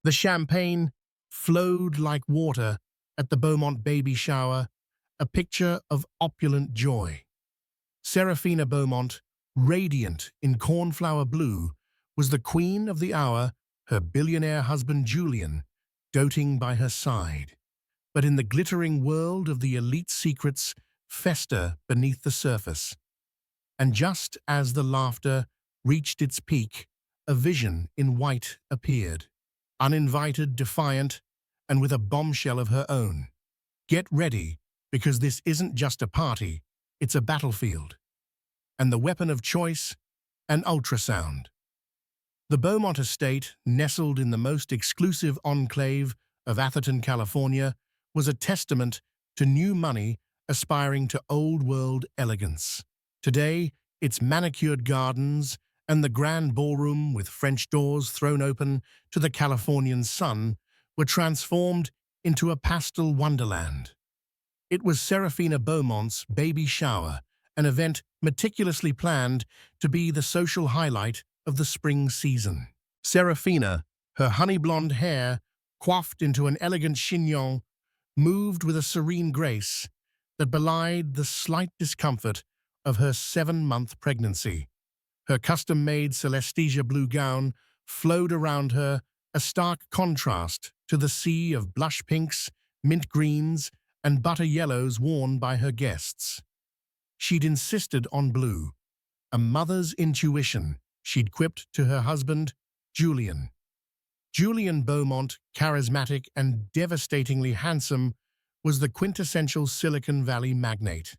The champagne flowed like water at the Beaumont baby shower, a picture of opulent joy. Seraphina Beaumont, radiant in cornflower blue, was the queen of the hour, her billionaire husband Julian, doting by her side. But in the glittering world of the elite secrets fester beneath the surface. And just as the laughter reached its peak, a vision in white appeared, uninvited, defiant, and with a bombshell of her own. Get ready, because this isn't just a party, it's a battlefield. And the weapon of choice, an ultrasound. The Beaumont estate, nestled in the most exclusive enclave of Atherton, California, was a testament to new money aspiring to old-world elegance. Today, its manicured gardens and the grand ballroom with French doors thrown open to the Californian sun were transformed into a pastel wonderland. It was Seraphina Beaumont's baby shower, an event meticulously planned to be the social highlight of the spring season. Seraphina, her honey-blonde hair coiffed into an elegant chignon, moved with a serene grace that belied the slight discomfort of her 7-month pregnancy. Her custom-made Celestia blue gown flowed around her, a stark contrast to the sea of blush pinks, mint greens, and butter yellows worn by her guests. She'd insisted on blue, a mother's intuition, she'd quipped to her husband, Julian. Julian Beaumont, charismatic and devastatingly handsome, was the quintessential Silicon Valley magnate.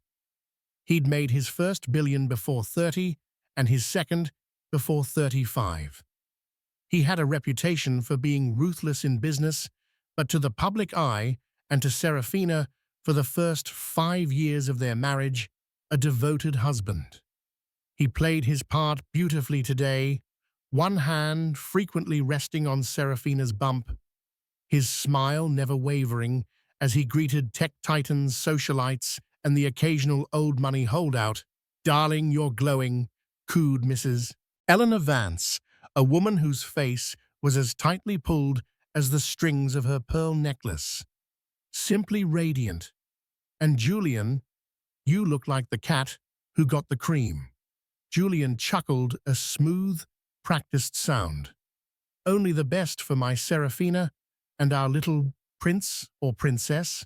He'd made his first billion before 30 and his second before 35. He had a reputation for being ruthless in business, but to the public eye and to Seraphina, for the first 5 years of their marriage, a devoted husband. He played his part beautifully today, one hand frequently resting on Seraphina's bump, his smile never wavering as he greeted tech titans, socialites, and the occasional old money holdout. "Darling, you're glowing," cooed Mrs. Eleanor Vance, a woman whose face was as tightly pulled as the strings of her pearl necklace. Simply radiant. "And Julian, you look like the cat who got the cream." Julian chuckled a smooth, practiced sound. "Only the best for my Seraphina and our little prince or princess."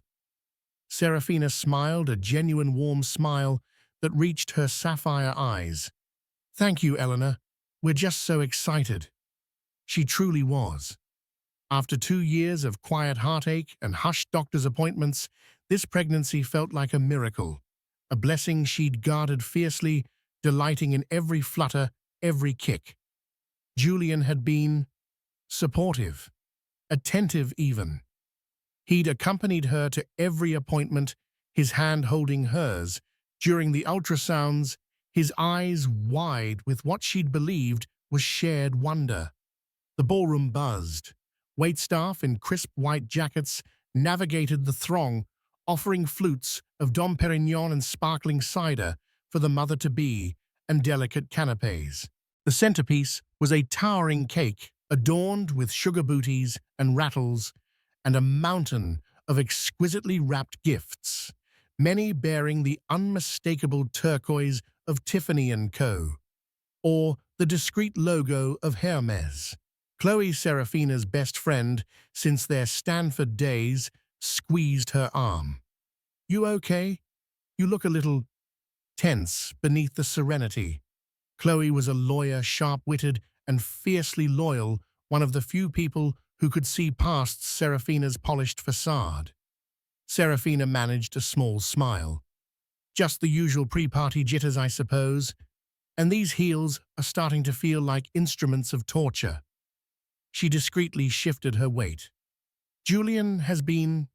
Seraphina smiled, a genuine warm smile that reached her sapphire eyes. "Thank you, Eleanor. We're just so excited." She truly was. After 2 years of quiet heartache and hushed doctor's appointments, this pregnancy felt like a miracle, a blessing she'd guarded fiercely, delighting in every flutter, every kick. Julian had been supportive, attentive even. He'd accompanied her to every appointment, his hand holding hers. During the ultrasounds, his eyes wide with what she'd believed was shared wonder. The ballroom buzzed. Waitstaff in crisp white jackets navigated the throng, offering flutes of Dom Perignon and sparkling cider for the mother-to-be and delicate canapes. The centerpiece was a towering cake adorned with sugar booties and rattles, and a mountain of exquisitely wrapped gifts, many bearing the unmistakable turquoise of Tiffany & Co., or the discreet logo of Hermes. Chloe, Seraphina's best friend since their Stanford days, squeezed her arm. "You okay? You look a little tense beneath the serenity." Chloe was a lawyer, sharp-witted and fiercely loyal, one of the few people who could see past Seraphina's polished facade. Seraphina managed a small smile. "Just the usual pre-party jitters, I suppose. And these heels are starting to feel like instruments of torture." She discreetly shifted her weight. "Julian has been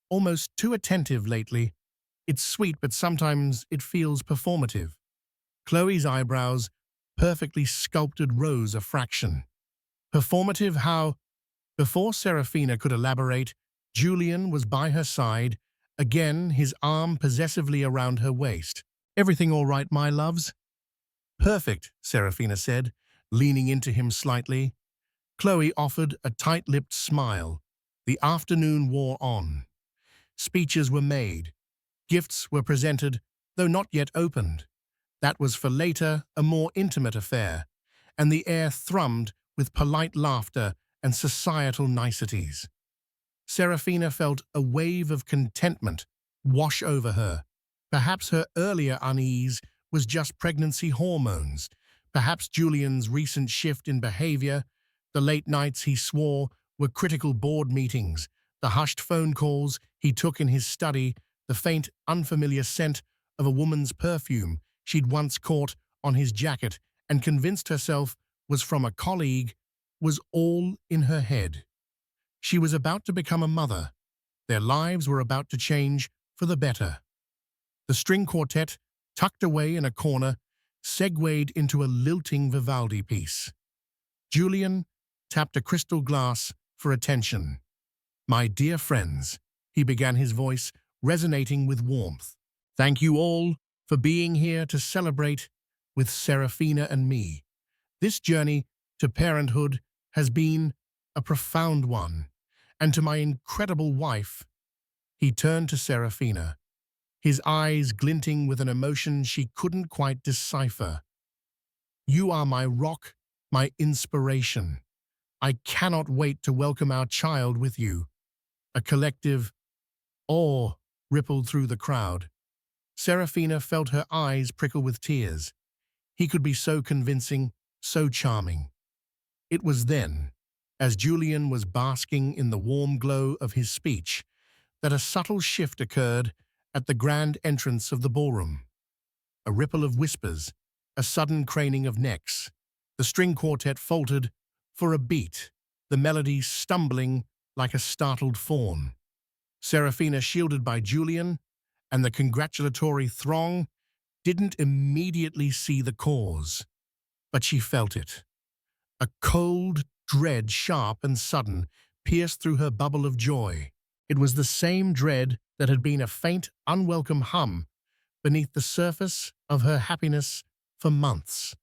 almost too attentive lately. It's sweet, but sometimes it feels performative." Chloe's eyebrows perfectly sculpted rose a fraction. "Performative how?" Before Seraphina could elaborate, Julian was by her side, again his arm possessively around her waist. "Everything all right, my loves?" "Perfect," Seraphina said, leaning into him slightly. Chloe offered a tight-lipped smile. The afternoon wore on. Speeches were made. Gifts were presented, though not yet opened. That was for later, a more intimate affair, and the air thrummed with polite laughter and societal niceties. Seraphina felt a wave of contentment wash over her. Perhaps her earlier unease was just pregnancy hormones. Perhaps Julian's recent shift in behavior, the late nights he swore were critical board meetings, the hushed phone calls he took in his study, the faint, unfamiliar scent of a woman's perfume she'd once caught on his jacket and convinced herself was from a colleague, was all in her head. She was about to become a mother. Their lives were about to change for the better. The string quartet, tucked away in a corner, segued into a lilting Vivaldi piece. Julian tapped a crystal glass for attention. "My dear friends," he began, his voice resonating with warmth. "Thank you all for being here to celebrate with Seraphina and me. This journey to parenthood has been a profound one, and to my incredible wife." He turned to Seraphina, his eyes glinting with an emotion she couldn't quite decipher. "You are my rock, my inspiration. I cannot wait to welcome our child with you." A collective awe rippled through the crowd. Seraphina felt her eyes prickle with tears. He could be so convincing, so charming. It was then, as Julian was basking in the warm glow of his speech, that a subtle shift occurred at the grand entrance of the ballroom. A ripple of whispers, a sudden craning of necks. The string quartet faltered for a beat, the melody stumbling like a startled fawn. Seraphina, shielded by Julian, and the congratulatory throng, didn't immediately see the cause, but she felt it. A cold dread, sharp and sudden, pierced through her bubble of joy. It was the same dread that had been a faint, unwelcome hum beneath the surface of her happiness for months.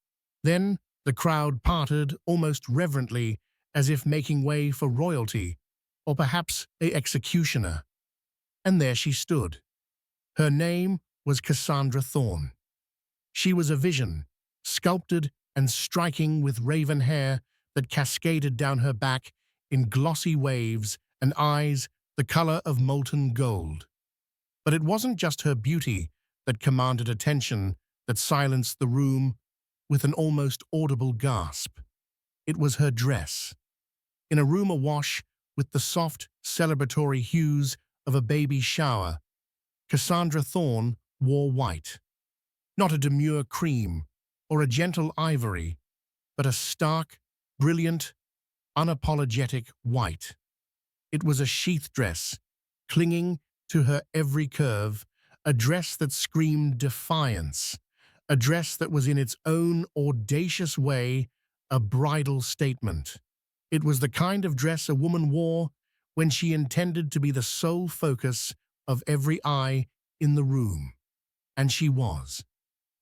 Then the crowd parted almost reverently, as if making way for royalty, or perhaps an executioner. And there she stood. Her name was Cassandra Thorne. She was a vision, sculpted and striking, with raven hair that cascaded down her back in glossy waves and eyes the color of molten gold. But it wasn't just her beauty that commanded attention, that silenced the room with an almost audible gasp. It was her dress. In a room awash with the soft, celebratory hues of a baby shower, Cassandra Thorne wore white. Not a demure cream or a gentle ivory, but a stark, brilliant, unapologetic white. It was a sheath dress, clinging to her every curve, a dress that screamed defiance, a dress that was in its own audacious way a bridal statement. It was the kind of dress a woman wore when she intended to be the sole focus of every eye in the room. And she was.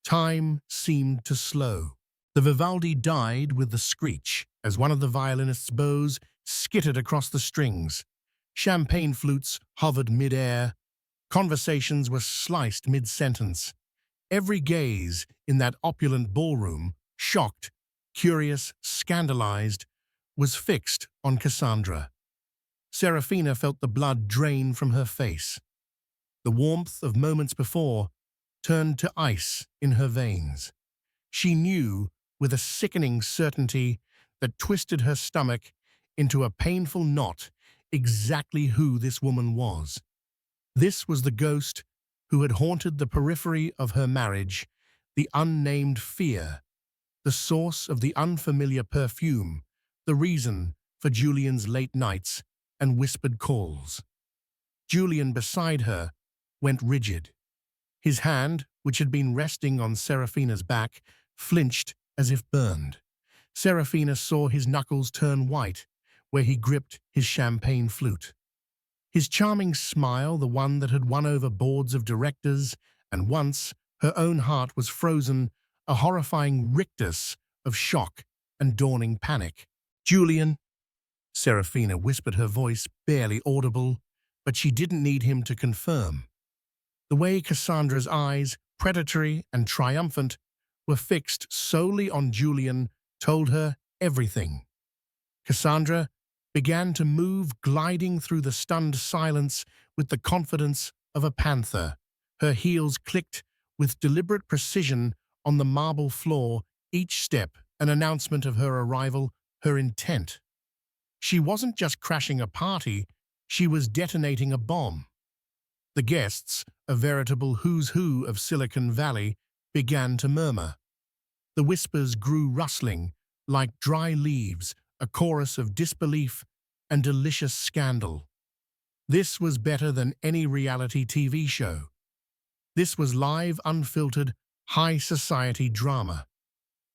Time seemed to slow. The Vivaldi died with the screech as one of the violinist's bows skittered across the strings. Champagne flutes hovered mid-air. Conversations were sliced mid-sentence. Every gaze in that opulent ballroom, shocked, curious, scandalized, was fixed on Cassandra. Seraphina felt the blood drain from her face. The warmth of moments before turned to ice in her veins. She knew with a sickening certainty that twisted her stomach into a painful knot exactly who this woman was. This was the ghost who had haunted the periphery of her marriage, the unnamed fear, the source of the unfamiliar perfume, the reason for Julian's late nights and whispered calls. Julian, beside her, went rigid. His hand, which had been resting on Seraphina's back, flinched as if burned. Seraphina saw his knuckles turn white where he gripped his champagne flute. His charming smile, the one that had won over boards of directors, and once her own heart was frozen, a horrifying rictus of shock and dawning panic. Julian, Seraphina whispered, her voice barely audible, but she didn't need him to confirm. The way Cassandra's eyes, predatory and triumphant, were fixed solely on Julian told her everything. Cassandra began to move, gliding through the stunned silence with the confidence of a panther. Her heels clicked with deliberate precision on the marble floor, each step an announcement of her arrival, her intent. She wasn't just crashing a party, she was detonating a bomb. The guests, a veritable who's who of Silicon Valley, began to murmur. The whispers grew rustling, like dry leaves, a chorus of disbelief and delicious scandal. This was better than any reality TV show. This was live, unfiltered, high society drama.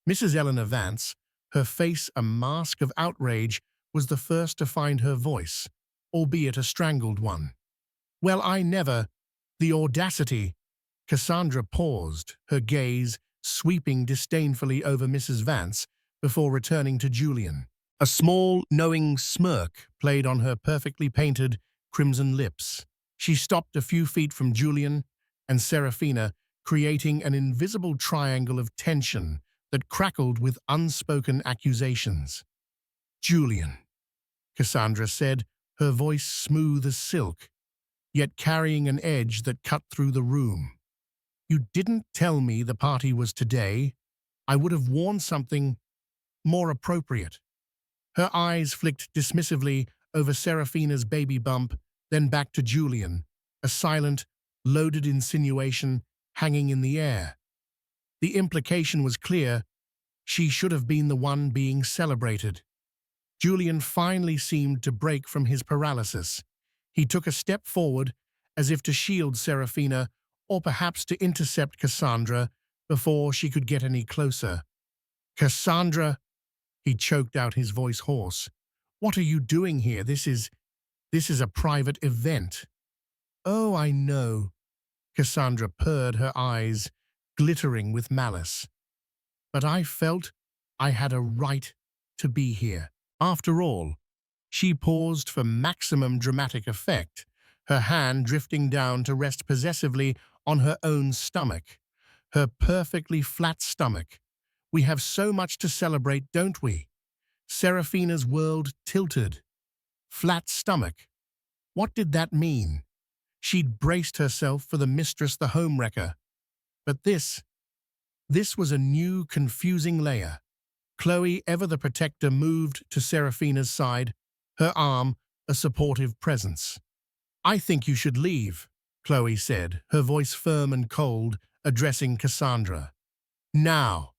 Mrs. Eleanor Vance, her face a mask of outrage, was the first to find her voice, albeit a strangled one. "Well, I never—" "The audacity!" Cassandra paused, her gaze sweeping disdainfully over Mrs. Vance before returning to Julian. A small, knowing smirk played on her perfectly painted, crimson lips. She stopped a few feet from Julian and Seraphina, creating an invisible triangle of tension that crackled with unspoken accusations. "Julian," Cassandra said, her voice smooth as silk, yet carrying an edge that cut through the room. "You didn't tell me the party was today. I would have worn something more appropriate." Her eyes flicked dismissively over Seraphina's baby bump, then back to Julian, a silent, loaded insinuation hanging in the air. The implication was clear. She should have been the one being celebrated. Julian finally seemed to break from his paralysis. He took a step forward, as if to shield Seraphina, or perhaps to intercept Cassandra before she could get any closer. "Cassandra," he choked out, his voice hoarse. "What are you doing here? This is a private event." "Oh, I know," Cassandra purred, her eyes glittering with malice. "But I felt I had a right to be here. After all." She paused for maximum dramatic effect, her hand drifting down to rest possessively on her own stomach. Her perfectly flat stomach. "We have so much to celebrate, don't we?" Seraphina's world tilted. Flat stomach. What did that mean? She'd braced herself for the Mistress, the homewrecker. But this was a new, confusing layer. Chloe, ever the protector, moved to Seraphina's side, her arm a supportive presence. "I think you should leave," Chloe said, her voice firm and cold, addressing Cassandra. "Now."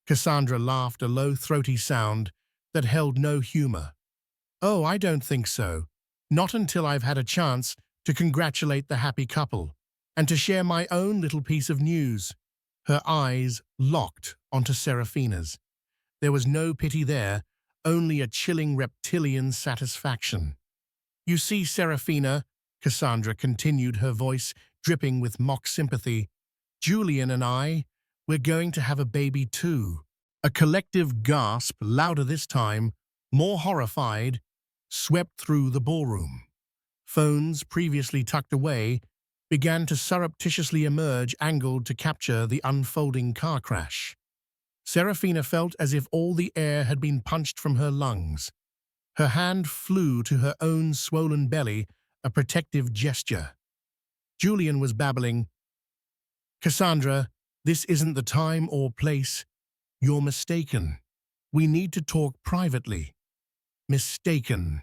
Cassandra laughed, a low, throaty sound that held no humor. "Oh, I don't think so. Not until I've had a chance to congratulate the happy couple and to share my own little piece of news." Her eyes locked onto Seraphina's. There was no pity there, only a chilling reptilian satisfaction. "You see, Seraphina," Cassandra continued, her voice dripping with mock sympathy, "Julian and we're going to have a baby too." A collective gasp, louder this time, more horrified, swept through the ballroom. Phones, previously tucked away, began to surreptitiously emerge, angled to capture the unfolding car crash. Seraphina felt as if all the air had been punched from her lungs. Her hand flew to her own swollen belly, a protective gesture. Julian was babbling, "Cassandra, this isn't the time or place. You're mistaken. We need to talk privately." "Mistaken?"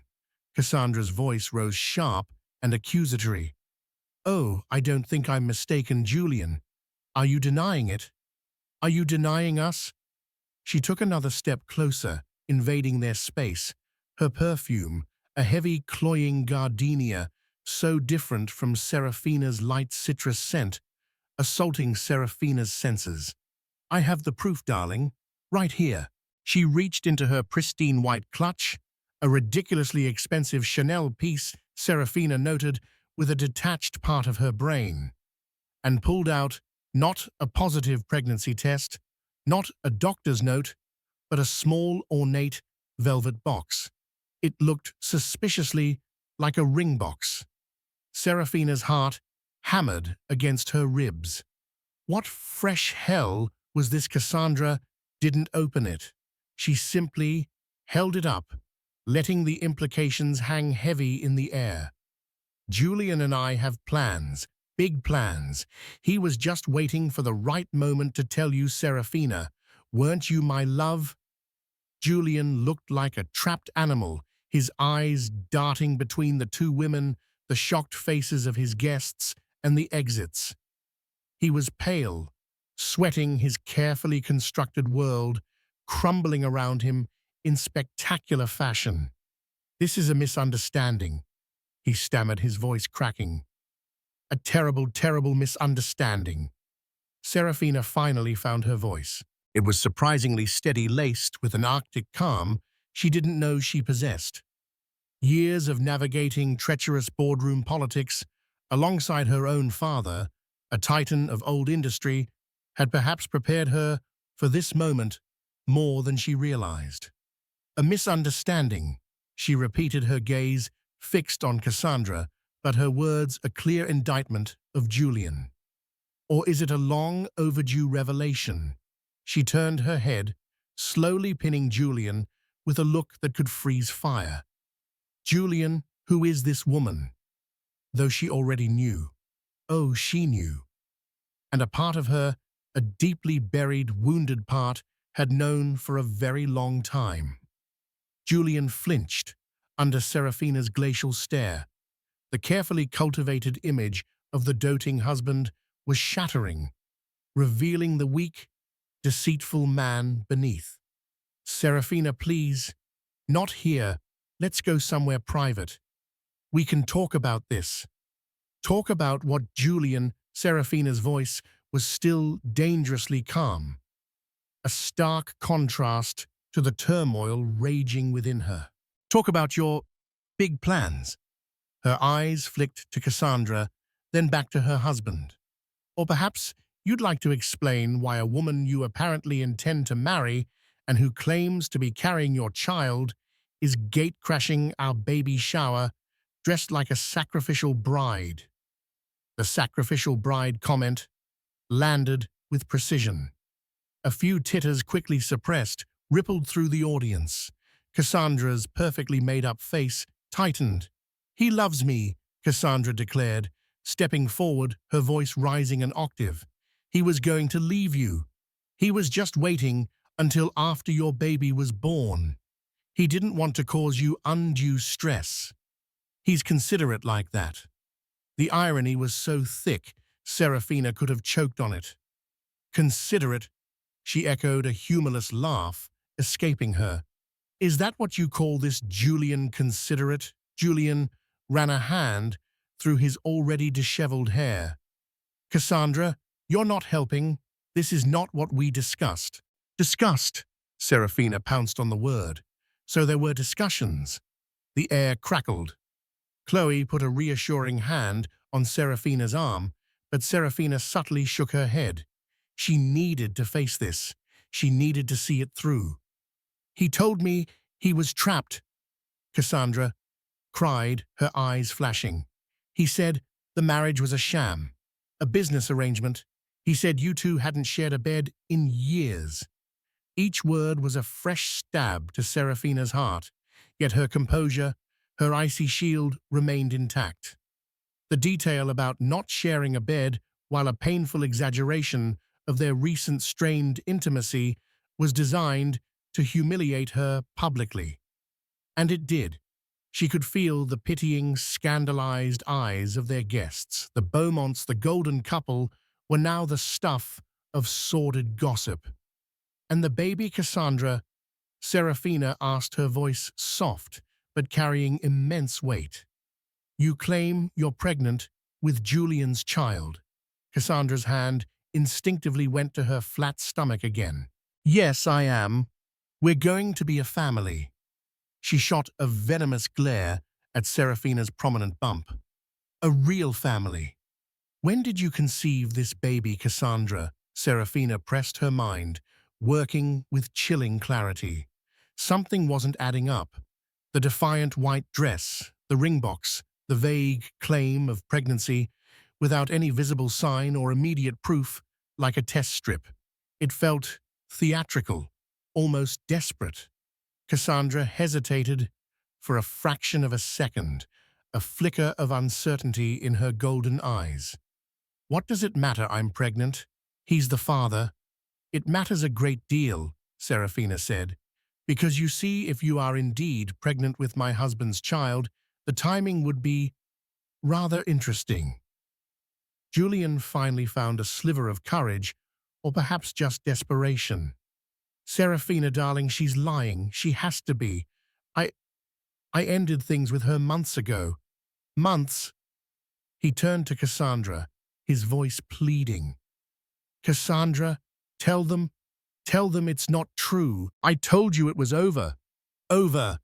Cassandra's voice rose sharp and accusatory. "Oh, I don't think I'm mistaken, Julian. Are you denying it? Are you denying us?" She took another step closer, invading their space. Her perfume, a heavy, cloying gardenia, so different from Seraphina's light citrus scent, assaulting Seraphina's senses. "I have the proof, darling. Right here." She reached into her pristine white clutch, a ridiculously expensive Chanel piece, Seraphina noted, with a detached part of her brain, and pulled out not a positive pregnancy test, not a doctor's note, but a small, ornate, velvet box. It looked suspiciously like a ring box. Seraphina's heart hammered against her ribs. What fresh hell was this? Cassandra didn't open it. She simply held it up, letting the implications hang heavy in the air. Julian and I have plans, big plans. He was just waiting for the right moment to tell you, Seraphina. Weren't you my love? Julian looked like a trapped animal, his eyes darting between the two women, the shocked faces of his guests, and the exits. He was pale, sweating, his carefully constructed world crumbling around him in spectacular fashion. "This is a misunderstanding," he stammered, his voice cracking. "A terrible, terrible misunderstanding." Seraphina finally found her voice. It was surprisingly steady, laced with an Arctic calm she didn't know she possessed. Years of navigating treacherous boardroom politics alongside her own father, a titan of old industry, had perhaps prepared her for this moment more than she realized. "A misunderstanding," she repeated, her gaze fixed on Cassandra, but her words a clear indictment of Julian. "Or is it a long overdue revelation?" She turned her head, slowly pinning Julian with a look that could freeze fire. "Julian, who is this woman?" Though she already knew. Oh, she knew. And a part of her, a deeply buried, wounded part, had known for a very long time. Julian flinched under Seraphina's glacial stare. The carefully cultivated image of the doting husband was shattering, revealing the weak, deceitful man beneath. "Seraphina, please. Not here. Let's go somewhere private. We can talk about this." Talk about what? Julian, Seraphina's voice was still dangerously calm, a stark contrast to the turmoil raging within her. "Talk about your big plans." Her eyes flicked to Cassandra, then back to her husband. "Or perhaps you'd like to explain why a woman you apparently intend to marry and who claims to be carrying your child is gate-crashing our baby shower dressed like a sacrificial bride." The sacrificial bride comment landed with precision. A few titters, quickly suppressed, rippled through the audience. Cassandra's perfectly made-up face tightened. "He loves me," Cassandra declared, stepping forward, her voice rising an octave. "He was going to leave you. He was just waiting until after your baby was born. He didn't want to cause you undue stress. He's considerate like that." The irony was so thick, Seraphina could have choked on it. "Considerate," she echoed, a humorless laugh escaping her. "Is that what you call this, Julian, considerate?" Julian ran a hand through his already disheveled hair. "Cassandra, you're not helping. This is not what we discussed." "Discussed?" Seraphina pounced on the word. "So there were discussions." The air crackled. Chloe put a reassuring hand on Seraphina's arm, but Seraphina subtly shook her head. She needed to face this. She needed to see it through. "He told me he was trapped," Cassandra cried, her eyes flashing. "He said the marriage was a sham, a business arrangement. He said you two hadn't shared a bed in years." Each word was a fresh stab to Seraphina's heart, yet her composure, her icy shield, remained intact. The detail about not sharing a bed, while a painful exaggeration of their recent strained intimacy, was designed to humiliate her publicly. And it did. She could feel the pitying, scandalized eyes of their guests. The Beaumonts, the golden couple, were now the stuff of sordid gossip. "And the baby, Cassandra?" Seraphina asked, her voice soft but carrying immense weight. "You claim you're pregnant with Julian's child." Cassandra's hand instinctively went to her flat stomach again. "Yes, I am. We're going to be a family." She shot a venomous glare at Seraphina's prominent bump. "A real family." "When did you conceive this baby, Cassandra?" Seraphina pressed her mind, working with chilling clarity. Something wasn't adding up. The defiant white dress, the ring box, the vague claim of pregnancy, without any visible sign or immediate proof, like a test strip. It felt theatrical, almost desperate. Cassandra hesitated for a fraction of a second, a flicker of uncertainty in her golden eyes. What does it matter I'm pregnant? He's the father. It matters a great deal, Seraphina said, because you see, if you are indeed pregnant with my husband's child, the timing would be rather interesting. Julian finally found a sliver of courage, or perhaps just desperation. Seraphina, darling, she's lying. She has to be. I I ended things with her months ago. Months? He turned to Cassandra, his voice pleading. Cassandra, tell them it's not true. I told you it was over. Over.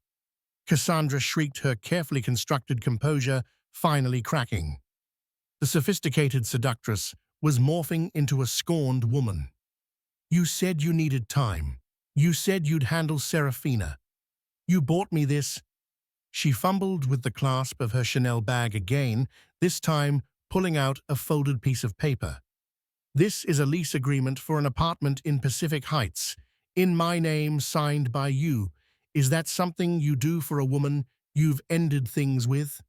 Cassandra shrieked, her carefully constructed composure finally cracking. The sophisticated seductress was morphing into a scorned woman. You said you needed time. You said you'd handle Seraphina. You bought me this. She fumbled with the clasp of her Chanel bag again, this time pulling out a folded piece of paper. This is a lease agreement for an apartment in Pacific Heights, in my name, signed by you. Is that something you do for a woman you've ended things with?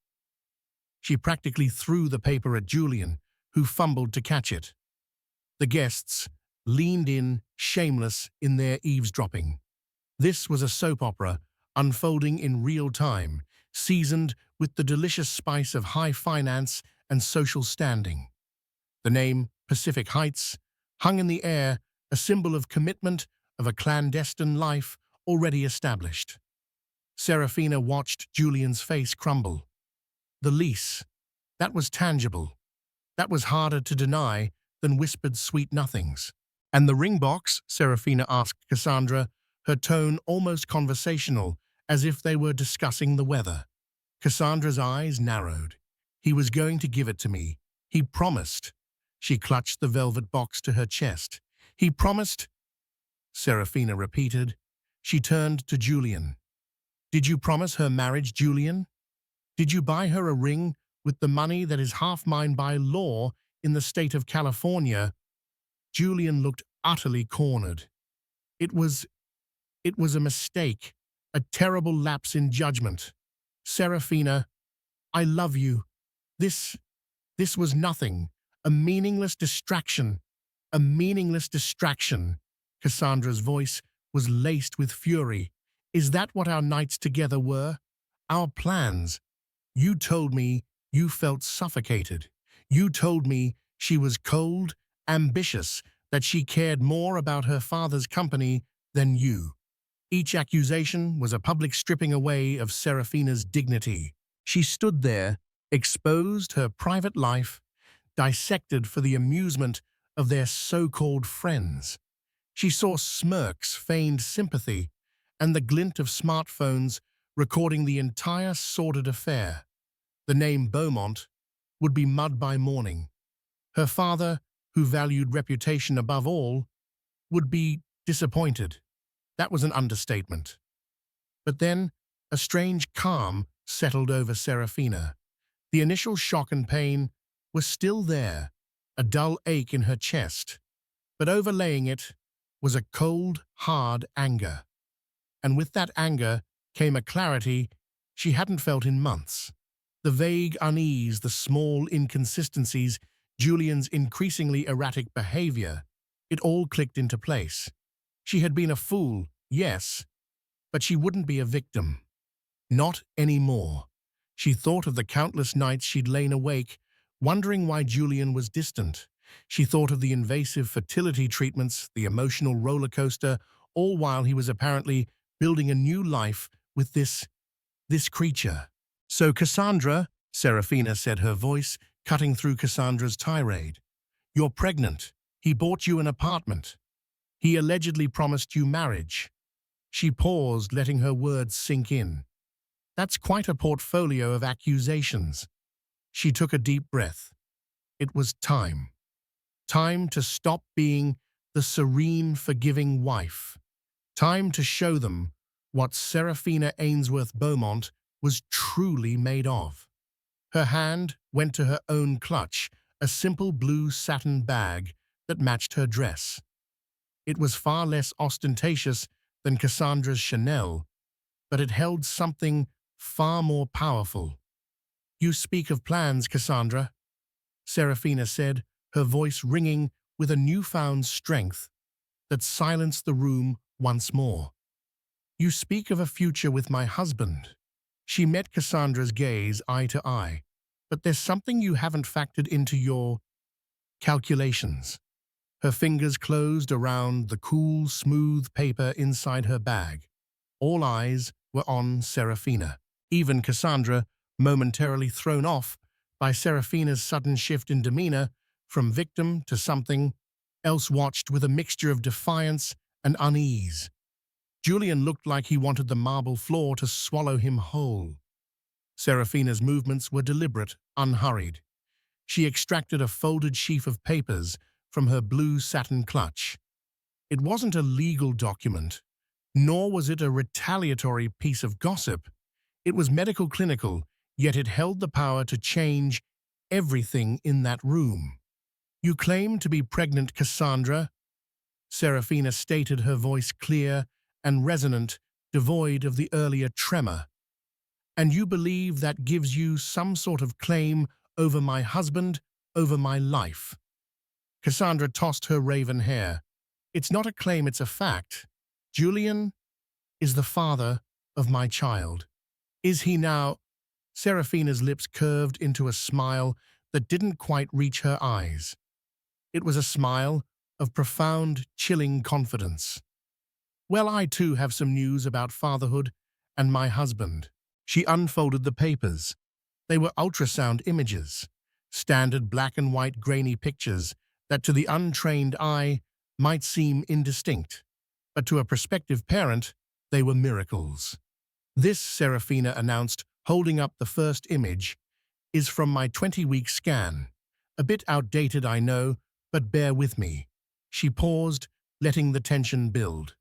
She practically threw the paper at Julian, who fumbled to catch it. The guests leaned in, shameless in their eavesdropping. This was a soap opera, unfolding in real time, seasoned with the delicious spice of high finance and social standing. The name, Pacific Heights, hung in the air, a symbol of commitment, of a clandestine life already established. Seraphina watched Julian's face crumble. The lease, that was tangible. That was harder to deny than whispered sweet nothings. And the ring box? Seraphina asked Cassandra, her tone almost conversational, as if they were discussing the weather. Cassandra's eyes narrowed. He was going to give it to me. He promised. She clutched the velvet box to her chest. He promised, Seraphina repeated. She turned to Julian. Did you promise her marriage, Julian? Did you buy her a ring with the money that is half mine by law in the state of California? Julian looked utterly cornered. It was a mistake, a terrible lapse in judgment. Seraphina, I love you. This was nothing, a meaningless distraction, a meaningless distraction. Cassandra's voice was laced with fury. Is that what our nights together were? Our plans? You told me you felt suffocated. You told me she was cold, ambitious, that she cared more about her father's company than you. Each accusation was a public stripping away of Seraphina's dignity. She stood there, exposed, her private life, dissected for the amusement of their so-called friends. She saw smirks, feigned sympathy, and the glint of smartphones recording the entire sordid affair. The name Beaumont would be mud by morning. Her father, who valued reputation above all, would be disappointed. That was an understatement. But then, a strange calm settled over Seraphina. The initial shock and pain were still there, a dull ache in her chest, but overlaying it was a cold, hard anger. And with that anger came a clarity she hadn't felt in months. The vague unease, the small inconsistencies, Julian's increasingly erratic behavior, it all clicked into place. She had been a fool, yes, but she wouldn't be a victim. Not anymore. She thought of the countless nights she'd lain awake, wondering why Julian was distant. She thought of the invasive fertility treatments, the emotional roller coaster, all while he was apparently building a new life with this creature. So Cassandra, Seraphina said, her voice cutting through Cassandra's tirade. You're pregnant. He bought you an apartment. He allegedly promised you marriage. She paused, letting her words sink in. That's quite a portfolio of accusations. She took a deep breath. It was time. Time to stop being the serene, forgiving wife. Time to show them what Seraphina Ainsworth Beaumont was truly made of. Her hand went to her own clutch, a simple blue satin bag that matched her dress. It was far less ostentatious than Cassandra's Chanel, but it held something far more powerful. "You speak of plans, Cassandra," Seraphina said, her voice ringing with a newfound strength that silenced the room once more. "You speak of a future with my husband." She met Cassandra's gaze eye to eye. "But there's something you haven't factored into your calculations." Her fingers closed around the cool, smooth paper inside her bag. All eyes were on Seraphina. Even Cassandra, momentarily thrown off by Seraphina's sudden shift in demeanor from victim to something else, watched with a mixture of defiance and unease. Julian looked like he wanted the marble floor to swallow him whole. Seraphina's movements were deliberate, unhurried. She extracted a folded sheaf of papers from her blue satin clutch. It wasn't a legal document, nor was it a retaliatory piece of gossip. It was medical clinical, yet it held the power to change everything in that room. "You claim to be pregnant, Cassandra," Seraphina stated, her voice clear and resonant, devoid of the earlier tremor. "And you believe that gives you some sort of claim over my husband, over my life." Cassandra tossed her raven hair. "It's not a claim, it's a fact. Julian is the father of my child." "Is he now?" Seraphina's lips curved into a smile that didn't quite reach her eyes. It was a smile of profound, chilling confidence. "Well, I too have some news about fatherhood and my husband." She unfolded the papers. They were ultrasound images, standard black and white grainy pictures that to the untrained eye might seem indistinct, but to a prospective parent, they were miracles. "This," Seraphina announced, holding up the first image, "is from my 20-week scan. A bit outdated, I know, but bear with me." She paused, letting the tension build.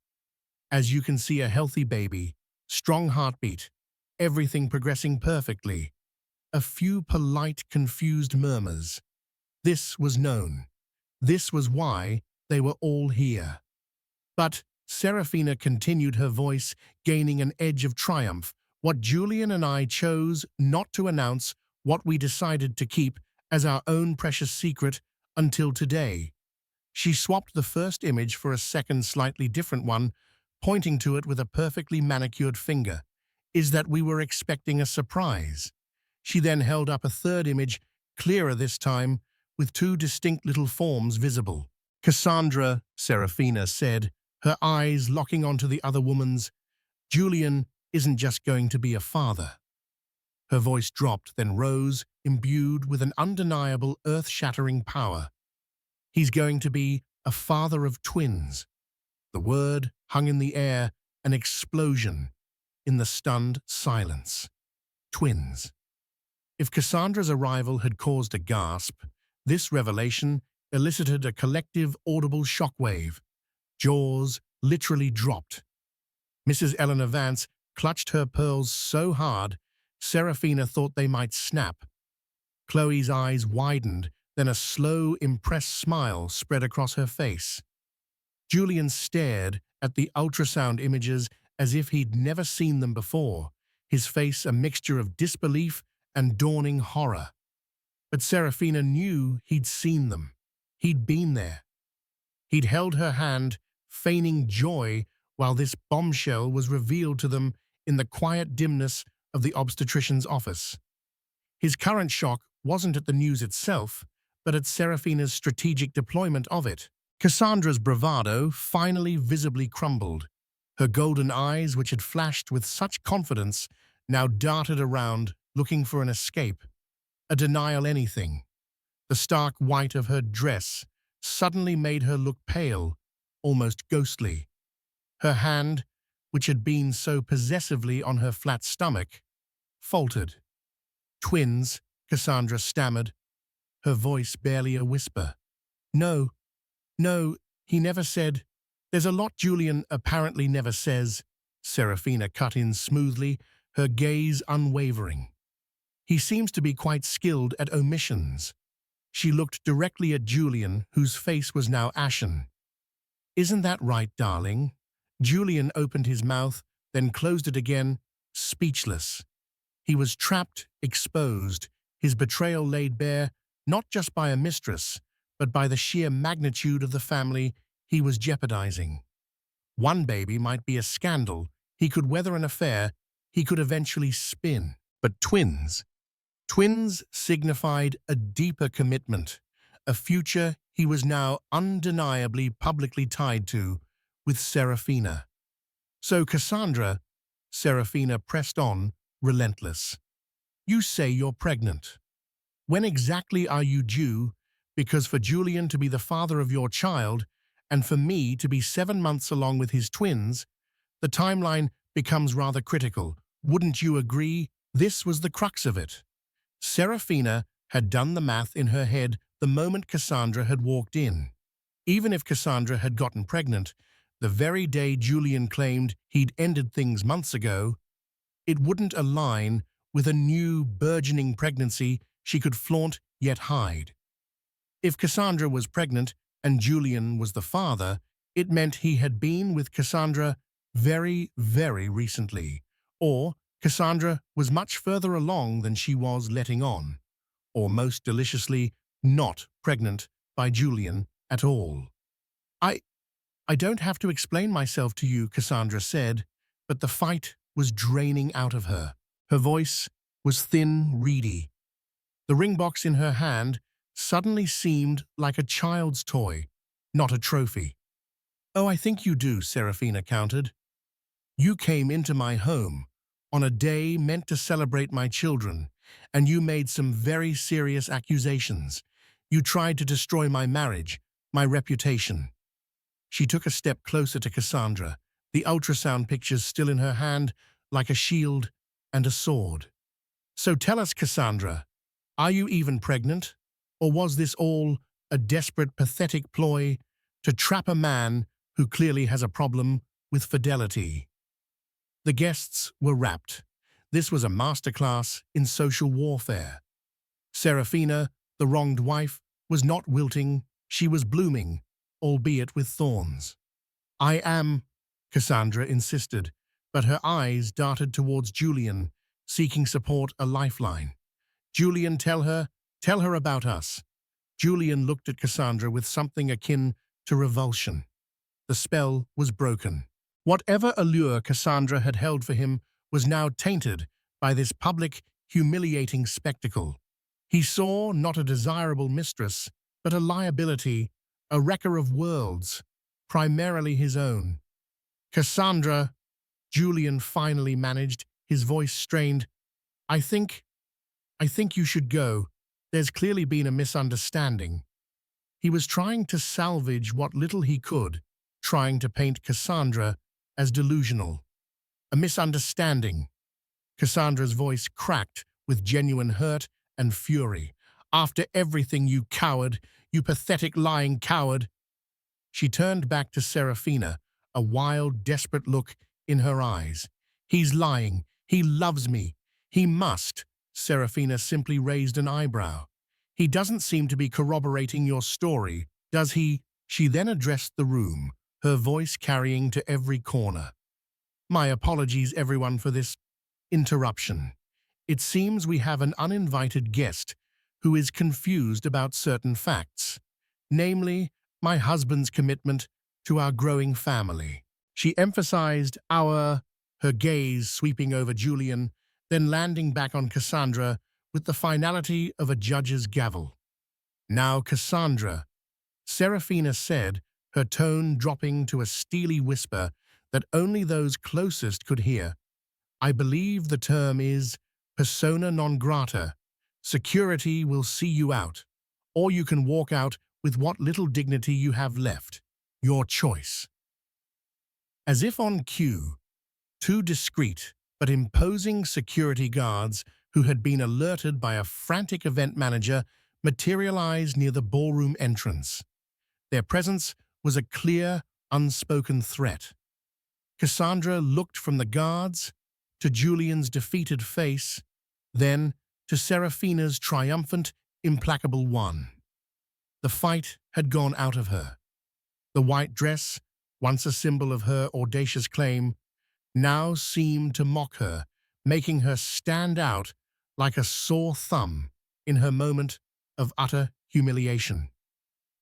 "As you can see, a healthy baby, strong heartbeat, everything progressing perfectly." A few polite, confused murmurs. This was known. This was why they were all here. "But," Seraphina continued, her voice gaining an edge of triumph, "what Julian and I chose not to announce, what we decided to keep as our own precious secret until today." She swapped the first image for a second, slightly different one, pointing to it with a perfectly manicured finger. "Is that we were expecting a surprise." She then held up a third image, clearer this time, with two distinct little forms visible. "Cassandra," Seraphina said, her eyes locking onto the other woman's, "Julian isn't just going to be a father." Her voice dropped, then rose, imbued with an undeniable, earth-shattering power. "He's going to be a father of twins." The word hung in the air, an explosion in the stunned silence. Twins. If Cassandra's arrival had caused a gasp, this revelation elicited a collective, audible shockwave. Jaws literally dropped. Mrs. Eleanor Vance clutched her pearls so hard, Seraphina thought they might snap. Chloe's eyes widened, then a slow, impressed smile spread across her face. Julian stared at the ultrasound images as if he'd never seen them before, his face a mixture of disbelief and dawning horror. But Seraphina knew he'd seen them. He'd been there. He'd held her hand, feigning joy while this bombshell was revealed to them in the quiet dimness of the obstetrician's office. His current shock wasn't at the news itself, but at Seraphina's strategic deployment of it. Cassandra's bravado finally visibly crumbled. Her golden eyes, which had flashed with such confidence, now darted around, looking for an escape, a denial, anything. The stark white of her dress suddenly made her look pale, almost ghostly. Her hand, which had been so possessively on her flat stomach, faltered. "Twins," Cassandra stammered, her voice barely a whisper. "No, no, he never said." "There's a lot Julian apparently never says," Seraphina cut in smoothly, her gaze unwavering. He seems to be quite skilled at omissions. She looked directly at Julian, whose face was now ashen. Isn't that right, darling? Julian opened his mouth, then closed it again, speechless. He was trapped, exposed, his betrayal laid bare, not just by a mistress, but by the sheer magnitude of the family he was jeopardizing. One baby might be a scandal, he could weather an affair, he could eventually spin. But twins? Twins signified a deeper commitment, a future he was now undeniably publicly tied to with Seraphina. So Cassandra, Seraphina pressed on, relentless. You say you're pregnant. When exactly are you due? Because for Julian to be the father of your child, and for me to be 7 months along with his twins, the timeline becomes rather critical. Wouldn't you agree? This was the crux of it. Seraphina had done the math in her head the moment Cassandra had walked in. Even if Cassandra had gotten pregnant, the very day Julian claimed he'd ended things months ago, it wouldn't align with a new, burgeoning pregnancy she could flaunt yet hide. If Cassandra was pregnant and Julian was the father, it meant he had been with Cassandra very, very recently, or Cassandra was much further along than she was letting on, or most deliciously, not pregnant by Julian at all. I don't have to explain myself to you, Cassandra said, but the fight was draining out of her. Her voice was thin, reedy. The ring box in her hand suddenly seemed like a child's toy, not a trophy. Oh, I think you do, Seraphina countered. You came into my home on a day meant to celebrate my children, and you made some very serious accusations. You tried to destroy my marriage, my reputation. She took a step closer to Cassandra, the ultrasound pictures still in her hand like a shield and a sword. So tell us, Cassandra, are you even pregnant? Or was this all a desperate, pathetic ploy to trap a man who clearly has a problem with fidelity? The guests were rapt. This was a masterclass in social warfare. Seraphina, the wronged wife, was not wilting, she was blooming, albeit with thorns. I am, Cassandra insisted, but her eyes darted towards Julian, seeking support, a lifeline. Julian, tell her about us. Julian looked at Cassandra with something akin to revulsion. The spell was broken. Whatever allure Cassandra had held for him was now tainted by this public, humiliating spectacle. He saw not a desirable mistress, but a liability, a wrecker of worlds, primarily his own. Cassandra, Julian finally managed, his voice strained. I think you should go. There's clearly been a misunderstanding. He was trying to salvage what little he could, trying to paint Cassandra as delusional. A misunderstanding. Cassandra's voice cracked with genuine hurt and fury. After everything, you coward, you pathetic lying coward. She turned back to Seraphina, a wild, desperate look in her eyes. He's lying. He loves me. He must. Seraphina simply raised an eyebrow. He doesn't seem to be corroborating your story, does he? She then addressed the room, her voice carrying to every corner. My apologies, everyone, for this interruption. It seems we have an uninvited guest who is confused about certain facts, namely, my husband's commitment to our growing family. She emphasized our, her gaze sweeping over Julian, then landing back on Cassandra with the finality of a judge's gavel. Now, Cassandra, Seraphina said, her tone dropping to a steely whisper that only those closest could hear. I believe the term is persona non grata. Security will see you out, or you can walk out with what little dignity you have left. Your choice. As if on cue, two discreet but imposing security guards who had been alerted by a frantic event manager materialized near the ballroom entrance. Their presence was a clear, unspoken threat. Cassandra looked from the guards to Julian's defeated face, then to Seraphina's triumphant, implacable one. The fight had gone out of her. The white dress, once a symbol of her audacious claim, now seemed to mock her, making her stand out like a sore thumb in her moment of utter humiliation.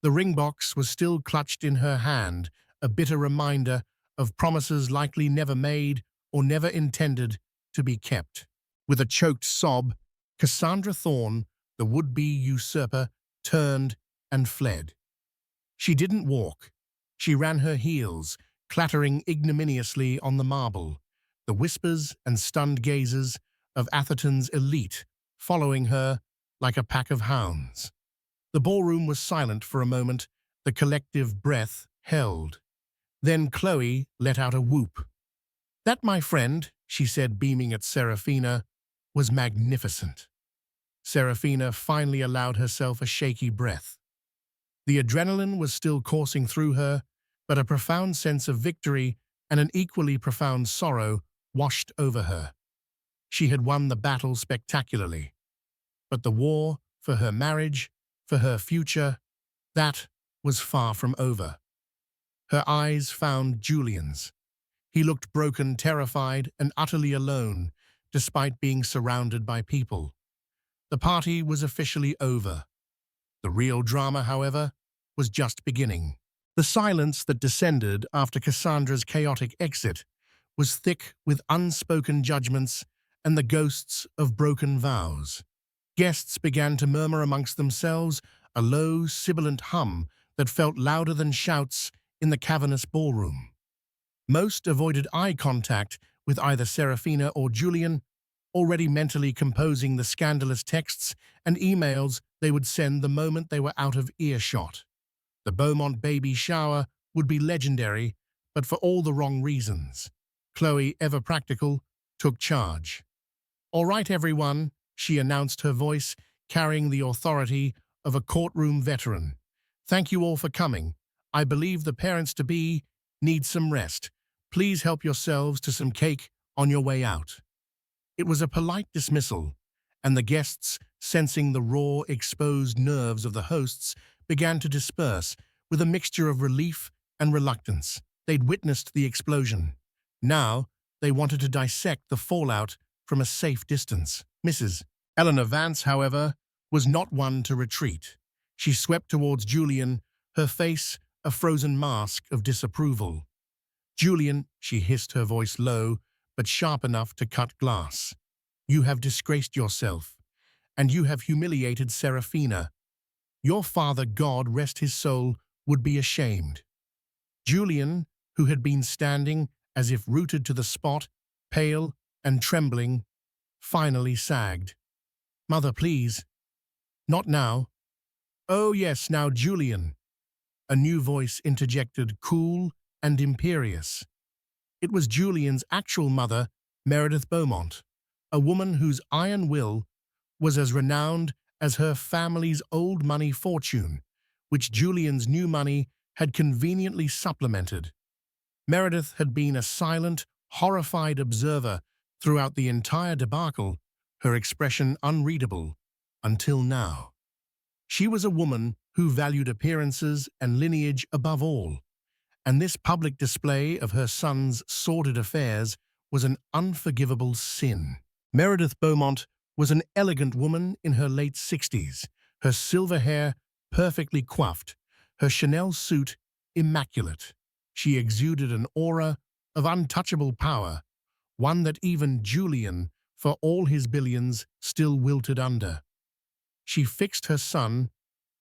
The ring box was still clutched in her hand, a bitter reminder of promises likely never made or never intended to be kept. With a choked sob, Cassandra Thorne, the would-be usurper, turned and fled. She didn't walk. She ran her heels, clattering ignominiously on the marble, the whispers and stunned gazes of Atherton's elite following her like a pack of hounds. The ballroom was silent for a moment, the collective breath held. Then Chloe let out a whoop. "That, my friend," she said, beaming at Seraphina, "was magnificent." Seraphina finally allowed herself a shaky breath. The adrenaline was still coursing through her, but a profound sense of victory and an equally profound sorrow washed over her. She had won the battle spectacularly, but the war for her marriage, for her future, that was far from over. Her eyes found Julian's. He looked broken, terrified, and utterly alone, despite being surrounded by people. The party was officially over. The real drama, however, was just beginning. The silence that descended after Cassandra's chaotic exit was thick with unspoken judgments and the ghosts of broken vows. Guests began to murmur amongst themselves, a low, sibilant hum that felt louder than shouts in the cavernous ballroom. Most avoided eye contact with either Seraphina or Julian, already mentally composing the scandalous texts and emails they would send the moment they were out of earshot. The Beaumont baby shower would be legendary, but for all the wrong reasons. Chloe, ever practical, took charge. "All right, everyone," she announced, her voice carrying the authority of a courtroom veteran. "Thank you all for coming. I believe the parents-to-be need some rest. Please help yourselves to some cake on your way out." It was a polite dismissal, and the guests, sensing the raw, exposed nerves of the hosts, began to disperse with a mixture of relief and reluctance. They'd witnessed the explosion. Now, they wanted to dissect the fallout from a safe distance. Mrs. Eleanor Vance, however, was not one to retreat. She swept towards Julian, her face a frozen mask of disapproval. "Julian," she hissed, her voice low, but sharp enough to cut glass. "You have disgraced yourself, and you have humiliated Seraphina. Your father, God rest his soul, would be ashamed." Julian, who had been standing as if rooted to the spot, pale and trembling, finally sagged. "Mother, please." "Not now." "Oh yes, now, Julian." A new voice interjected, cool and imperious. It was Julian's actual mother, Meredith Beaumont, a woman whose iron will was as renowned as her family's old money fortune, which Julian's new money had conveniently supplemented. Meredith had been a silent, horrified observer throughout the entire debacle, her expression unreadable, until now. She was a woman who valued appearances and lineage above all, and this public display of her son's sordid affairs was an unforgivable sin. Meredith Beaumont was an elegant woman in her late 60s, her silver hair perfectly coiffed, her Chanel suit immaculate. She exuded an aura of untouchable power, one that even Julian, for all his billions, still wilted under. She fixed her son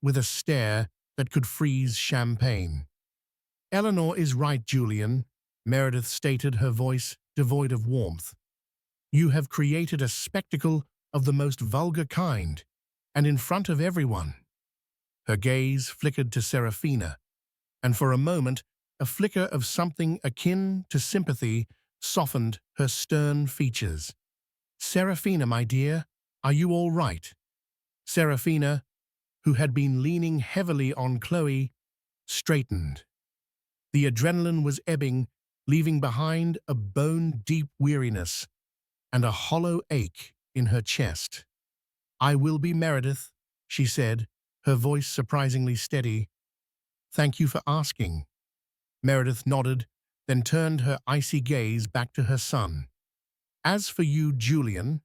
with a stare that could freeze champagne. "Eleanor is right, Julian," Meredith stated, her voice devoid of warmth. "You have created a spectacle of the most vulgar kind, and in front of everyone." Her gaze flickered to Seraphina, and for a moment a flicker of something akin to sympathy softened her stern features. "Seraphina, my dear, are you all right?" Seraphina, who had been leaning heavily on Chloe, straightened. The adrenaline was ebbing, leaving behind a bone-deep weariness and a hollow ache in her chest. "I will be Meredith," she said, her voice surprisingly steady. "Thank you for asking." Meredith nodded, then turned her icy gaze back to her son. "As for you, Julian,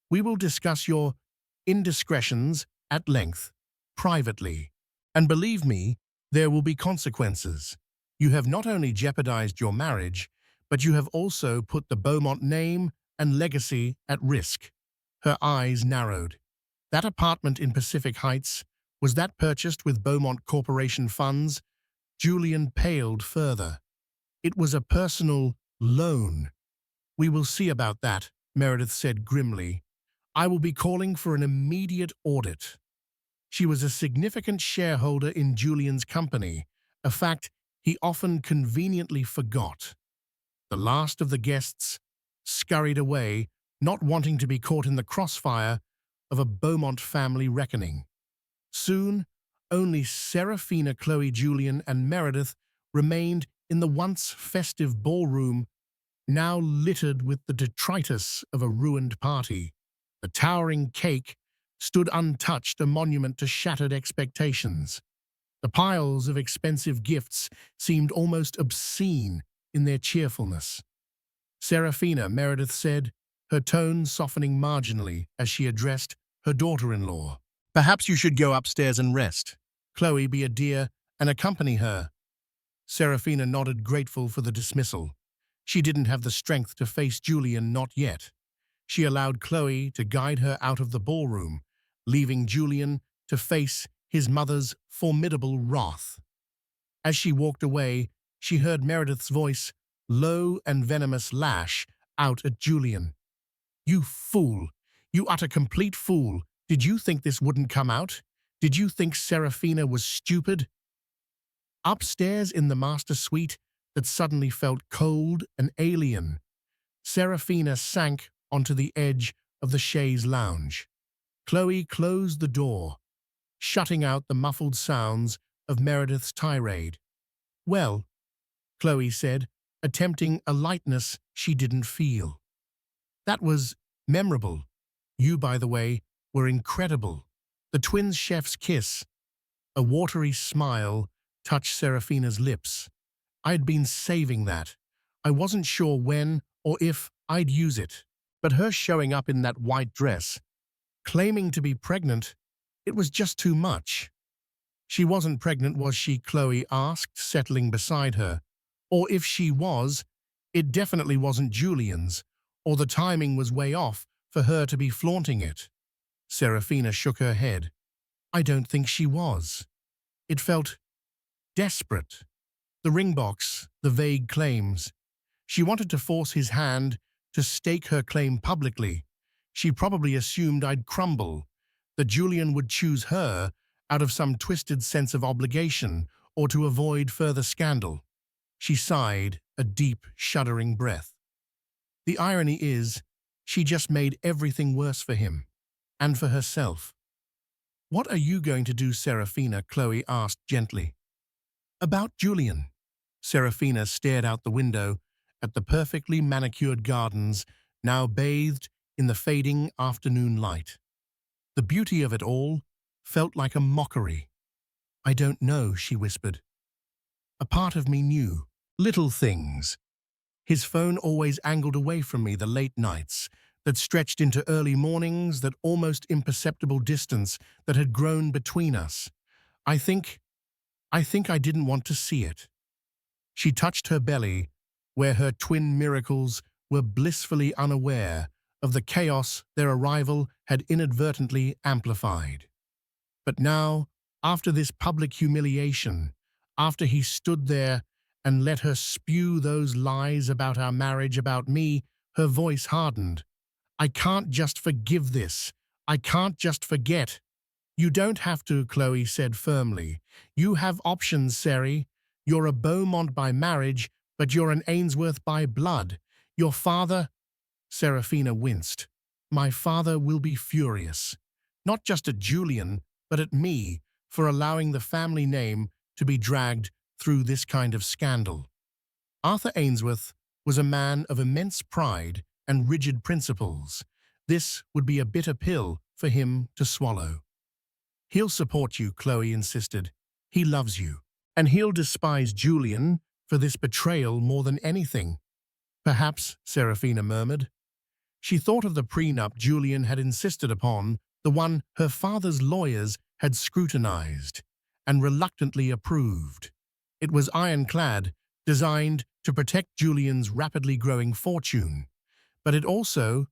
we will discuss your indiscretions at length, privately. And believe me, there will be consequences. You have not only jeopardized your marriage, but you have also put the Beaumont name and legacy at risk." Her eyes narrowed. "That apartment in Pacific Heights, was that purchased with Beaumont Corporation funds?" Julian paled further. "It was a personal loan." "We will see about that," Meredith said grimly. "I will be calling for an immediate audit." She was a significant shareholder in Julian's company, a fact he often conveniently forgot. The last of the guests scurried away, not wanting to be caught in the crossfire of a Beaumont family reckoning. Soon, only Seraphina, Chloe, Julian, and Meredith remained in the once festive ballroom, now littered with the detritus of a ruined party. The towering cake stood untouched, a monument to shattered expectations. The piles of expensive gifts seemed almost obscene in their cheerfulness. "Seraphina," Meredith said, her tone softening marginally as she addressed her daughter-in-law. "Perhaps you should go upstairs and rest. Chloe, be a dear and accompany her." Seraphina nodded, grateful for the dismissal. She didn't have the strength to face Julian, not yet. She allowed Chloe to guide her out of the ballroom, leaving Julian to face his mother's formidable wrath. As she walked away, she heard Meredith's voice, low and venomous, lash out at Julian. "You fool! You utter complete fool! Did you think this wouldn't come out? Did you think Seraphina was stupid?" Upstairs in the master suite that suddenly felt cold and alien, Seraphina sank onto the edge of the chaise lounge. Chloe closed the door, shutting out the muffled sounds of Meredith's tirade. "Well," Chloe said, attempting a lightness she didn't feel. "That was memorable. You, by the way, were incredible." The twins' chef's kiss, a watery smile, touched Seraphina's lips. "I'd been saving that. I wasn't sure when or if I'd use it." But her showing up in that white dress, claiming to be pregnant, it was just too much. "She wasn't pregnant, was she?" Chloe asked, settling beside her. "Or if she was, it definitely wasn't Julian's, or the timing was way off for her to be flaunting it." Seraphina shook her head. "I don't think she was. It felt desperate. The ring box, the vague claims. She wanted to force his hand to stake her claim publicly. She probably assumed I'd crumble, that Julian would choose her out of some twisted sense of obligation or to avoid further scandal." She sighed, a deep, shuddering breath. "The irony is, she just made everything worse for him, and for herself." "What are you going to do, Seraphina?" Chloe asked gently. "About Julian." Seraphina stared out the window at the perfectly manicured gardens, now bathed in the fading afternoon light. The beauty of it all felt like a mockery. "I don't know," she whispered. "A part of me knew. Little things. His phone always angled away from me, the late nights that stretched into early mornings, that almost imperceptible distance that had grown between us. I think I didn't want to see it." She touched her belly, where her twin miracles were blissfully unaware of the chaos their arrival had inadvertently amplified. But now, after this public humiliation, after he stood there and let her spew those lies about our marriage, about me, her voice hardened. "I can't just forgive this. I can't just forget." "You don't have to," Chloe said firmly. "You have options, Seri. You're a Beaumont by marriage, but you're an Ainsworth by blood. Your father—" Seraphina winced. "My father will be furious. Not just at Julian, but at me, for allowing the family name to be dragged through this kind of scandal." Arthur Ainsworth was a man of immense pride and rigid principles. This would be a bitter pill for him to swallow. "He'll support you," Chloe insisted. "He loves you. And he'll despise Julian for this betrayal more than anything." "Perhaps," Seraphina murmured. She thought of the prenup Julian had insisted upon, the one her father's lawyers had scrutinized and reluctantly approved. It was ironclad, designed to protect Julian's rapidly growing fortune, but it also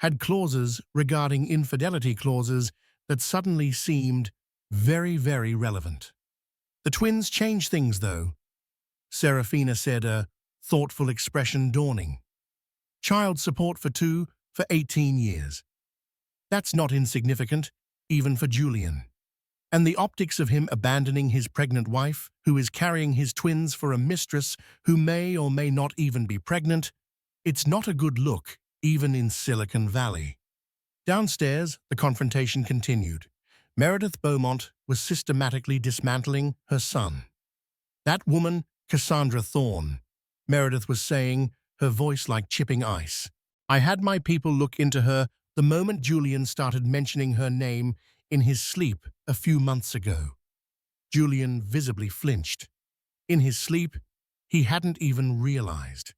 had clauses regarding infidelity clauses that suddenly seemed very, very relevant. "The twins changed things, though," Seraphina said, a thoughtful expression dawning. "Child support for two for 18 years. That's not insignificant, even for Julian. And the optics of him abandoning his pregnant wife, who is carrying his twins for a mistress who may or may not even be pregnant, it's not a good look, even in Silicon Valley." Downstairs, the confrontation continued. Meredith Beaumont was systematically dismantling her son. "That woman, Cassandra Thorne," Meredith was saying, her voice like chipping ice. "I had my people look into her the moment Julian started mentioning her name in his sleep a few months ago." Julian visibly flinched. In his sleep, he hadn't even realized.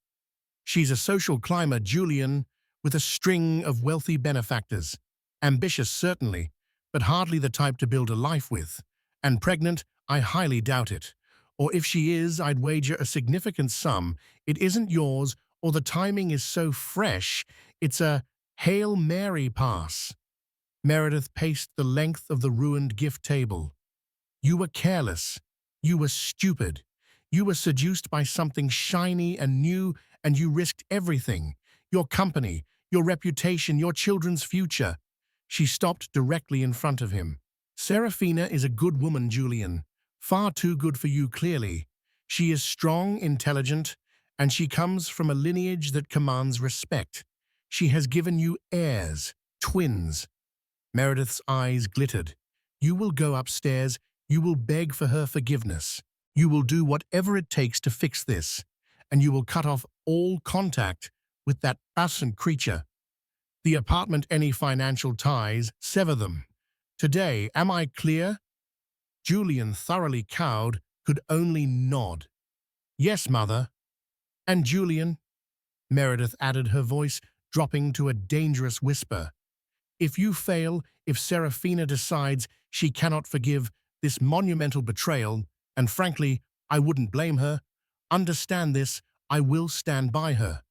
"She's a social climber, Julian, with a string of wealthy benefactors. Ambitious, certainly, but hardly the type to build a life with. And pregnant, I highly doubt it. Or if she is, I'd wager a significant sum. It isn't yours, or the timing is so fresh, it's a Hail Mary pass." Meredith paced the length of the ruined gift table. "You were careless. You were stupid. You were seduced by something shiny and new, and you risked everything. Your company, your reputation, your children's future." She stopped directly in front of him. "Seraphina is a good woman, Julian. Far too good for you, clearly. She is strong, intelligent, and she comes from a lineage that commands respect. She has given you heirs, twins." Meredith's eyes glittered. "You will go upstairs. You will beg for her forgiveness. You will do whatever it takes to fix this, and you will cut off all contact with that innocent creature. The apartment, any financial ties, sever them. Today, am I clear?" Julian, thoroughly cowed, could only nod. "Yes, Mother." "And Julian," Meredith added, her voice dropping to a dangerous whisper, "if you fail, if Seraphina decides she cannot forgive this monumental betrayal, and frankly, I wouldn't blame her, understand this, I will stand by her.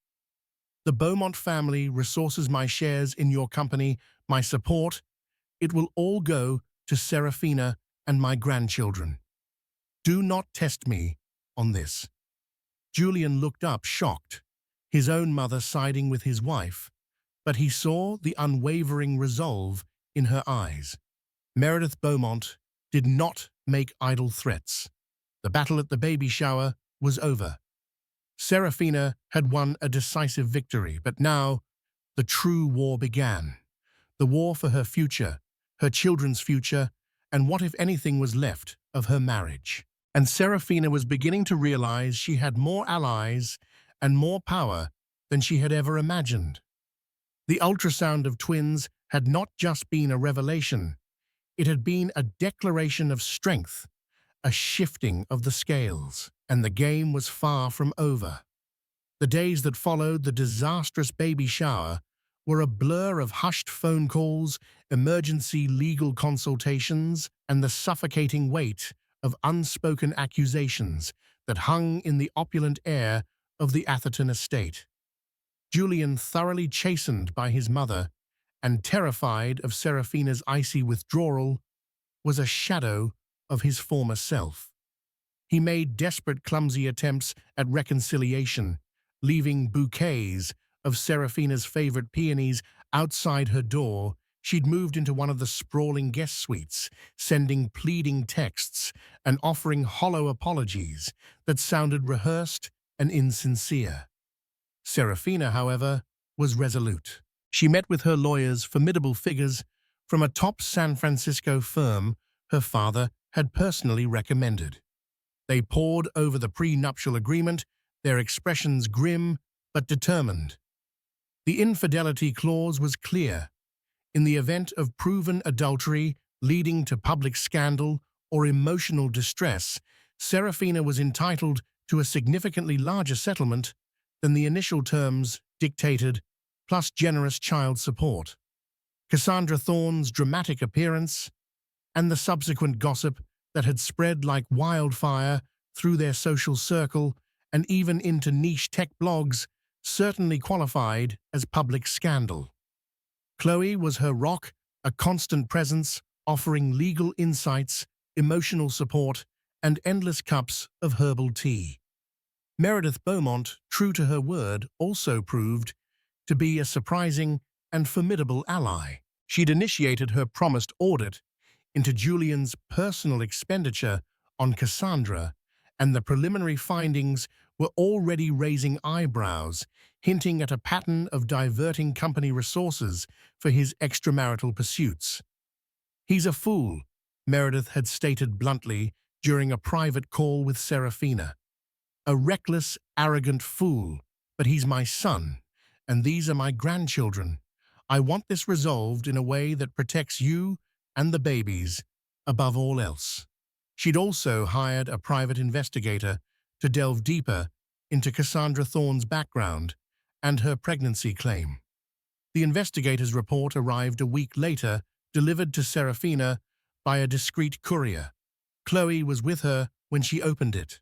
The Beaumont family resources, my shares in your company, my support. It will all go to Seraphina and my grandchildren. Do not test me on this." Julian looked up, shocked, his own mother siding with his wife, but he saw the unwavering resolve in her eyes. Meredith Beaumont did not make idle threats. The battle at the baby shower was over. Seraphina had won a decisive victory, but now the true war began. The war for her future, her children's future, and what, if anything, was left of her marriage. And Seraphina was beginning to realize she had more allies and more power than she had ever imagined. The ultrasound of twins had not just been a revelation. It had been a declaration of strength, a shifting of the scales, and the game was far from over. The days that followed the disastrous baby shower were a blur of hushed phone calls, emergency legal consultations, and the suffocating weight of unspoken accusations that hung in the opulent air of the Atherton estate. Julian, thoroughly chastened by his mother and terrified of Seraphina's icy withdrawal, was a shadow of his former self. He made desperate, clumsy attempts at reconciliation, leaving bouquets of Seraphina's favorite peonies outside her door. She'd moved into one of the sprawling guest suites, sending pleading texts and offering hollow apologies that sounded rehearsed and insincere. Seraphina, however, was resolute. She met with her lawyers, formidable figures from a top San Francisco firm her father had personally recommended. They pored over the prenuptial agreement, their expressions grim but determined. The infidelity clause was clear. In the event of proven adultery leading to public scandal or emotional distress, Seraphina was entitled to a significantly larger settlement than the initial terms dictated, plus generous child support. Cassandra Thorne's dramatic appearance and the subsequent gossip that had spread like wildfire through their social circle and even into niche tech blogs certainly qualified as public scandal. Chloe was her rock, a constant presence, offering legal insights, emotional support, and endless cups of herbal tea. Meredith Beaumont, true to her word, also proved to be a surprising and formidable ally. She'd initiated her promised audit into Julian's personal expenditure on Cassandra, and the preliminary findings were already raising eyebrows, hinting at a pattern of diverting company resources for his extramarital pursuits. "He's a fool," Meredith had stated bluntly during a private call with Seraphina. "A reckless, arrogant fool, but he's my son, and these are my grandchildren. I want this resolved in a way that protects you and the babies above all else." She'd also hired a private investigator to delve deeper into Cassandra Thorne's background and her pregnancy claim. The investigator's report arrived a week later, delivered to Seraphina by a discreet courier. Chloe was with her when she opened it.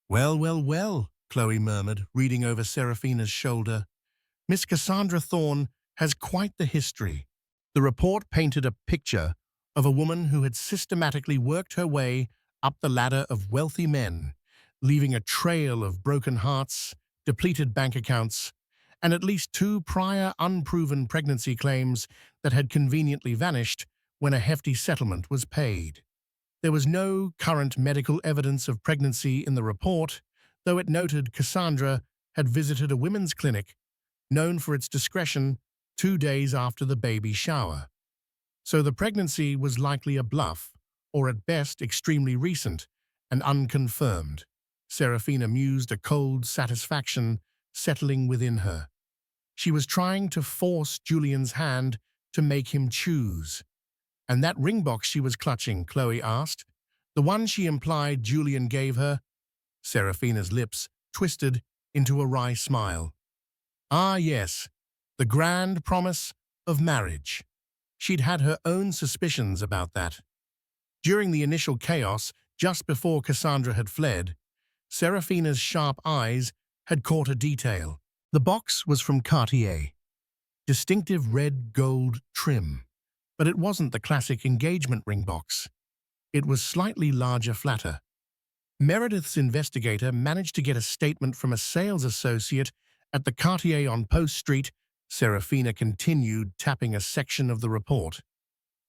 "Well, well, well," Chloe murmured, reading over Seraphina's shoulder. "Miss Cassandra Thorne has quite the history." The report painted a picture of a woman who had systematically worked her way up the ladder of wealthy men, leaving a trail of broken hearts, depleted bank accounts, and at least 2 prior unproven pregnancy claims that had conveniently vanished when a hefty settlement was paid. There was no current medical evidence of pregnancy in the report, though it noted Cassandra had visited a women's clinic known for its discretion 2 days after the baby shower. So the pregnancy was likely a bluff, or at best extremely recent and unconfirmed. Seraphina mused, a cold satisfaction settling within her. She was trying to force Julian's hand to make him choose. "And that ring box she was clutching," Chloe asked. "The one she implied Julian gave her?" Seraphina's lips twisted into a wry smile. "Ah, yes, the grand promise of marriage." She'd had her own suspicions about that. During the initial chaos, just before Cassandra had fled, Seraphina's sharp eyes had caught a detail. The box was from Cartier, distinctive red-gold trim, but it wasn't the classic engagement ring box. It was slightly larger, flatter. Meredith's investigator managed to get a statement from a sales associate at the Cartier on Post Street. Seraphina continued, tapping a section of the report.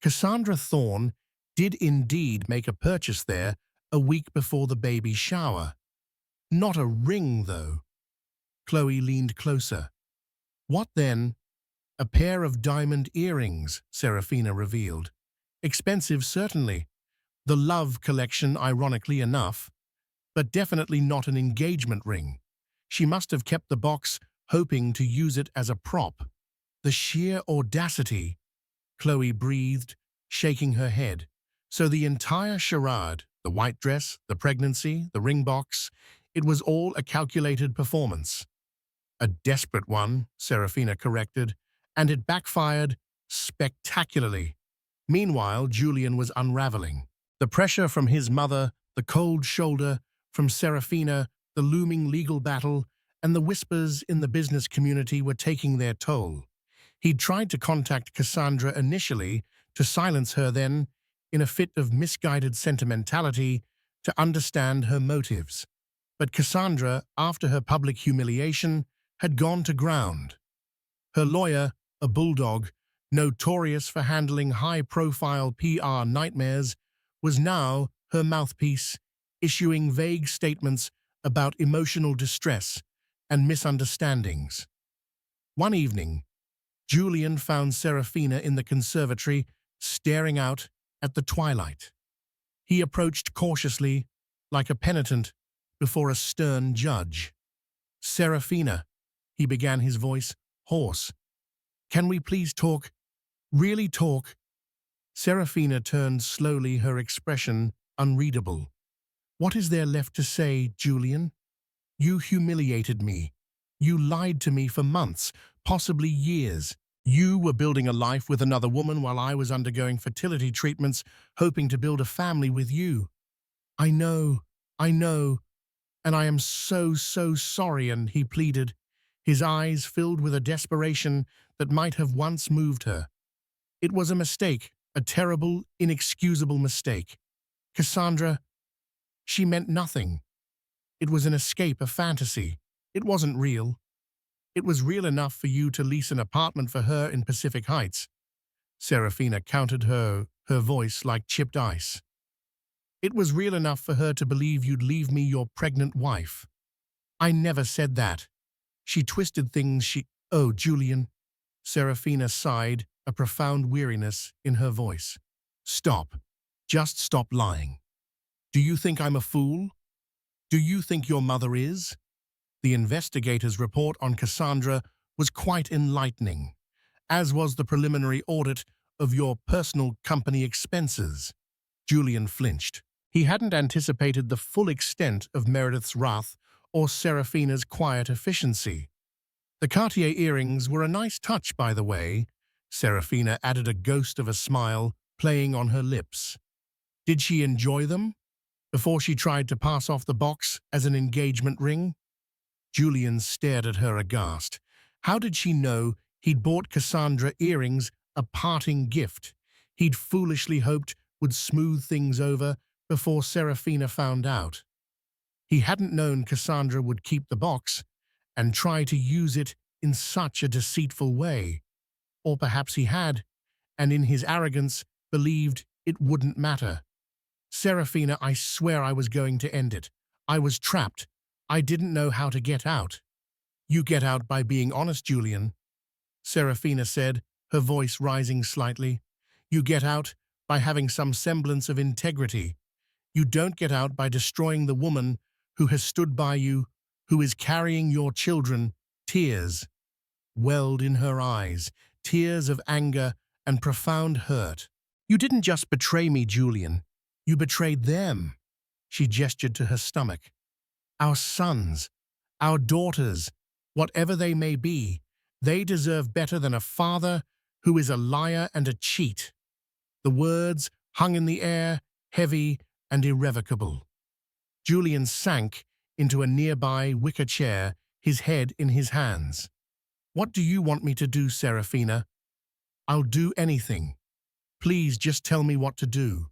Cassandra Thorne did indeed make a purchase there a week before the baby shower. Not a ring, though. Chloe leaned closer. "What then?" "A pair of diamond earrings," Seraphina revealed. "Expensive, certainly. The Love collection, ironically enough, but definitely not an engagement ring. She must have kept the box, hoping to use it as a prop." "The sheer audacity," Chloe breathed, shaking her head. So the entire charade, the white dress, the pregnancy, the ring box, it was all a calculated performance. "A desperate one," Seraphina corrected, "and it backfired spectacularly." Meanwhile, Julian was unraveling. The pressure from his mother, the cold shoulder from Seraphina, the looming legal battle, and the whispers in the business community were taking their toll. He'd tried to contact Cassandra initially to silence her, then, in a fit of misguided sentimentality, to understand her motives. But Cassandra, after her public humiliation, had gone to ground. Her lawyer, a bulldog, notorious for handling high-profile PR nightmares, was now her mouthpiece, issuing vague statements about emotional distress and misunderstandings. One evening, Julian found Seraphina in the conservatory, staring out at the twilight. He approached cautiously, like a penitent before a stern judge. Seraphina, he began, his voice hoarse. Can we please talk? Really talk? Seraphina turned slowly, her expression unreadable. What is there left to say, Julian? You humiliated me. You lied to me for months, possibly years. You were building a life with another woman while I was undergoing fertility treatments, hoping to build a family with you. I know, and I am so sorry, and he pleaded, his eyes filled with a desperation that might have once moved her. It was a mistake, a terrible, inexcusable mistake. Cassandra, she meant nothing. It was an escape, a fantasy. It wasn't real. It was real enough for you to lease an apartment for her in Pacific Heights. Seraphina countered, her voice like chipped ice. It was real enough for her to believe you'd leave me your pregnant wife. I never said that. She twisted things, Oh, Julian. Seraphina sighed, a profound weariness in her voice. Stop. Just stop lying. Do you think I'm a fool? Do you think your mother is? The investigator's report on Cassandra was quite enlightening, as was the preliminary audit of your personal company expenses. Julian flinched. He hadn't anticipated the full extent of Meredith's wrath or Seraphina's quiet efficiency. The Cartier earrings were a nice touch, by the way. Seraphina added, a ghost of a smile playing on her lips. Did she enjoy them? Before she tried to pass off the box as an engagement ring? Julian stared at her aghast. How did she know he'd bought Cassandra earrings, a parting gift he'd foolishly hoped would smooth things over before Seraphina found out? He hadn't known Cassandra would keep the box and try to use it in such a deceitful way. Or perhaps he had, and in his arrogance believed it wouldn't matter. Seraphina, I swear I was going to end it. I was trapped. I didn't know how to get out. You get out by being honest, Julian, Seraphina said, her voice rising slightly. You get out by having some semblance of integrity. You don't get out by destroying the woman who has stood by you, who is carrying your children. Tears welled in her eyes, tears of anger and profound hurt. You didn't just betray me, Julian. You betrayed them. She gestured to her stomach. Our sons, our daughters, whatever they may be, they deserve better than a father who is a liar and a cheat. The words hung in the air, heavy and irrevocable. Julian sank into a nearby wicker chair, his head in his hands. What do you want me to do, Seraphina? I'll do anything. Please just tell me what to do.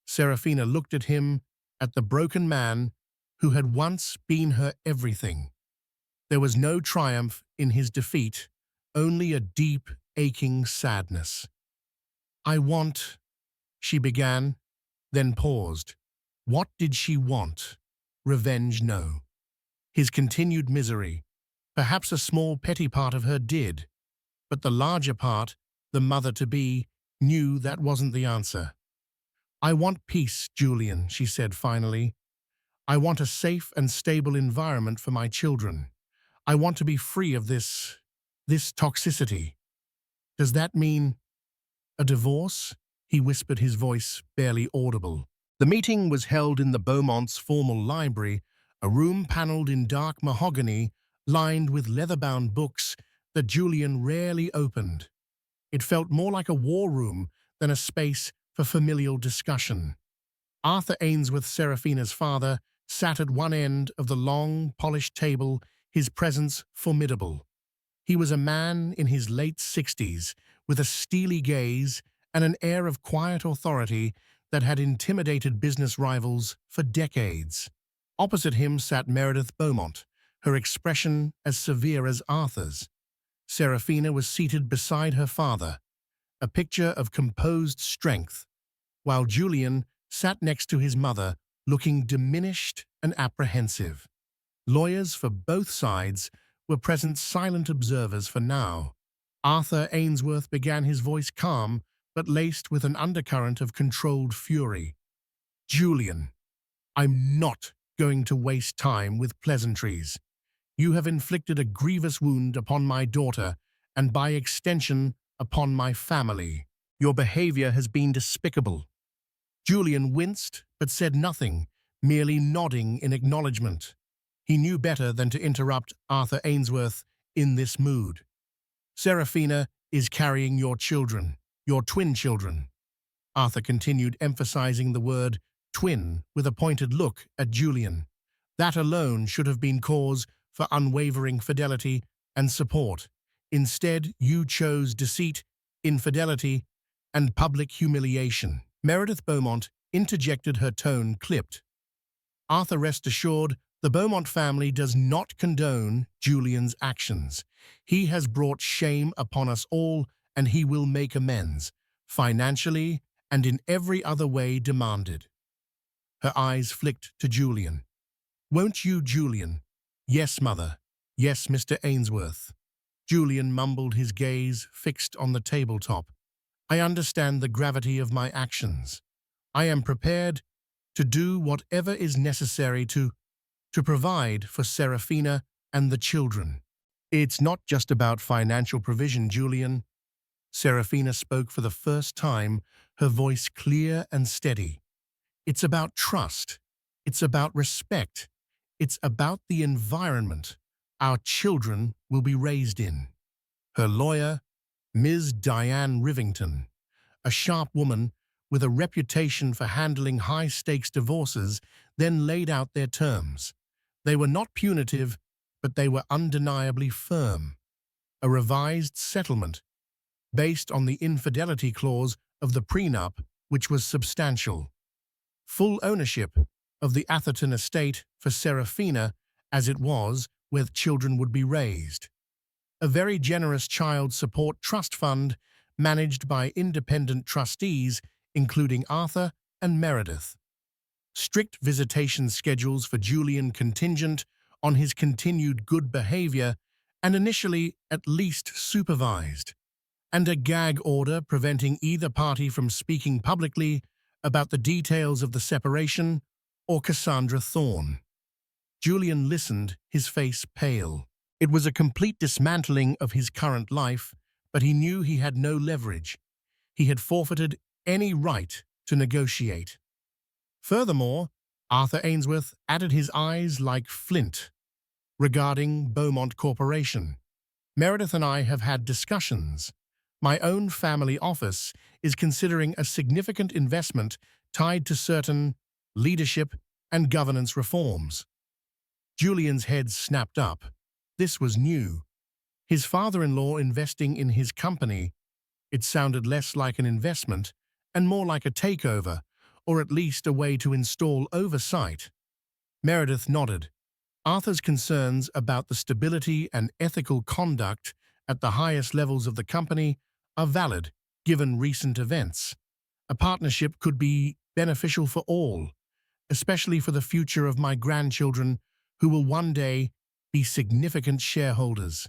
Seraphina looked at him, at the broken man who had once been her everything. There was no triumph in his defeat, only a deep, aching sadness. I want, she began, then paused. What did she want? Revenge, no. His continued misery. Perhaps a small petty part of her did, but the larger part, the mother-to-be, knew that wasn't the answer. I want peace, Julian, she said finally. I want a safe and stable environment for my children. I want to be free of this toxicity. Does that mean a divorce? He whispered, his voice barely audible. The meeting was held in the Beaumont's formal library, a room paneled in dark mahogany, lined with leather-bound books that Julian rarely opened. It felt more like a war room than a space for familial discussion. Arthur Ainsworth, Seraphina's father, sat at one end of the long, polished table, his presence formidable. He was a man in his late 60s, with a steely gaze and an air of quiet authority that had intimidated business rivals for decades. Opposite him sat Meredith Beaumont, her expression as severe as Arthur's. Seraphina was seated beside her father, a picture of composed strength, while Julian sat next to his mother, looking diminished and apprehensive. Lawyers for both sides were present, silent observers for now. Arthur Ainsworth began, his voice calm but laced with an undercurrent of controlled fury. Julian, I'm not going to waste time with pleasantries. You have inflicted a grievous wound upon my daughter, and by extension, upon my family. Your behavior has been despicable." Julian winced, but said nothing, merely nodding in acknowledgement. He knew better than to interrupt Arthur Ainsworth in this mood. "Seraphina is carrying your children, your twin children." Arthur continued, emphasizing the word twin with a pointed look at Julian. "That alone should have been cause for unwavering fidelity and support. Instead, you chose deceit, infidelity, and public humiliation." Meredith Beaumont interjected, her tone clipped. "Arthur, rest assured, the Beaumont family does not condone Julian's actions. He has brought shame upon us all, and he will make amends, financially and in every other way demanded." Her eyes flicked to Julian. "Won't you, Julian?" "Yes, mother. Yes, Mr. Ainsworth." Julian mumbled, his gaze fixed on the tabletop. "I understand the gravity of my actions. I am prepared to do whatever is necessary to provide for Seraphina and the children." "It's not just about financial provision, Julian." Seraphina spoke for the first time, her voice clear and steady. "It's about trust. It's about respect. It's about the environment our children will be raised in." Her lawyer, Ms. Diane Rivington, a sharp woman with a reputation for handling high-stakes divorces, then laid out their terms. They were not punitive, but they were undeniably firm. A revised settlement, based on the infidelity clause of the prenup, which was substantial. Full ownership of the Atherton estate for Seraphina, as it was, where children would be raised. A very generous child support trust fund managed by independent trustees, including Arthur and Meredith. Strict visitation schedules for Julian contingent on his continued good behavior and initially at least supervised. And a gag order preventing either party from speaking publicly about the details of the separation or Cassandra Thorne. Julian listened, his face pale. It was a complete dismantling of his current life, but he knew he had no leverage. He had forfeited any right to negotiate. Furthermore, Arthur Ainsworth added, his eyes like flint, regarding Beaumont Corporation. "Meredith and I have had discussions. My own family office is considering a significant investment tied to certain leadership and governance reforms." Julian's head snapped up. This was new. His father-in-law investing in his company. It sounded less like an investment and more like a takeover, or at least a way to install oversight. Meredith nodded. Arthur's concerns about the stability and ethical conduct at the highest levels of the company are valid, given recent events. A partnership could be beneficial for all, especially for the future of my grandchildren, who will one day be significant shareholders.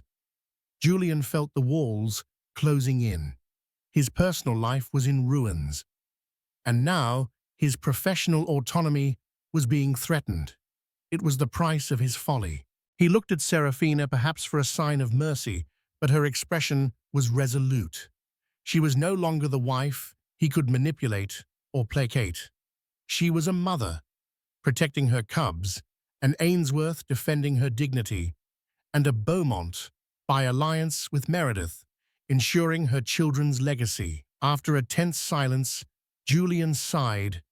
Julian felt the walls closing in. His personal life was in ruins, and now his professional autonomy was being threatened. It was the price of his folly. He looked at Seraphina, perhaps for a sign of mercy, but her expression was resolute. She was no longer the wife he could manipulate or placate. She was a mother, protecting her cubs, an Ainsworth defending her dignity, and a Beaumont, by alliance with Meredith, ensuring her children's legacy. After a tense silence, Julian sighed,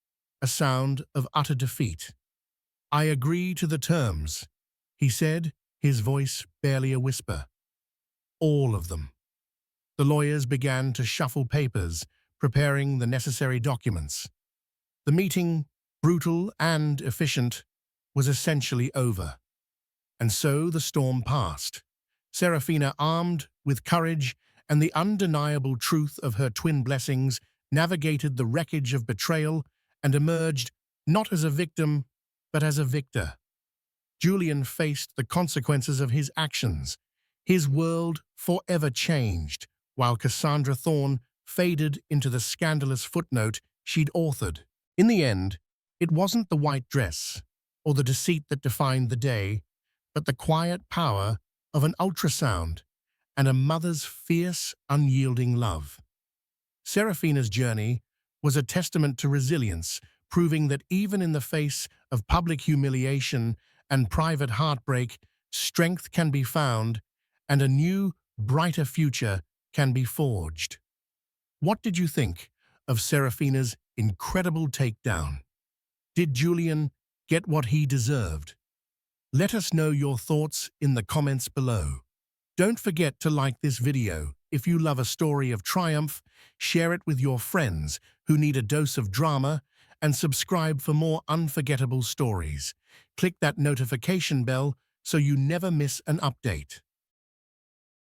a sound of utter defeat. "I agree to the terms," he said, his voice barely a whisper. "All of them." The lawyers began to shuffle papers, preparing the necessary documents. The meeting, brutal and efficient, was essentially over. And so the storm passed. Seraphina, armed with courage and the undeniable truth of her twin blessings, navigated the wreckage of betrayal and emerged not as a victim, but as a victor. Julian faced the consequences of his actions. His world forever changed, while Cassandra Thorne faded into the scandalous footnote she'd authored. In the end, it wasn't the white dress or the deceit that defined the day, but the quiet power of an ultrasound and a mother's fierce, unyielding love. Seraphina's journey was a testament to resilience, proving that even in the face of public humiliation and private heartbreak, strength can be found and a new, brighter future can be forged. What did you think of Seraphina's incredible takedown? Did Julian get what he deserved? Let us know your thoughts in the comments below. Don't forget to like this video. If you love a story of triumph, share it with your friends who need a dose of drama, and subscribe for more unforgettable stories. Click that notification bell so you never miss an update.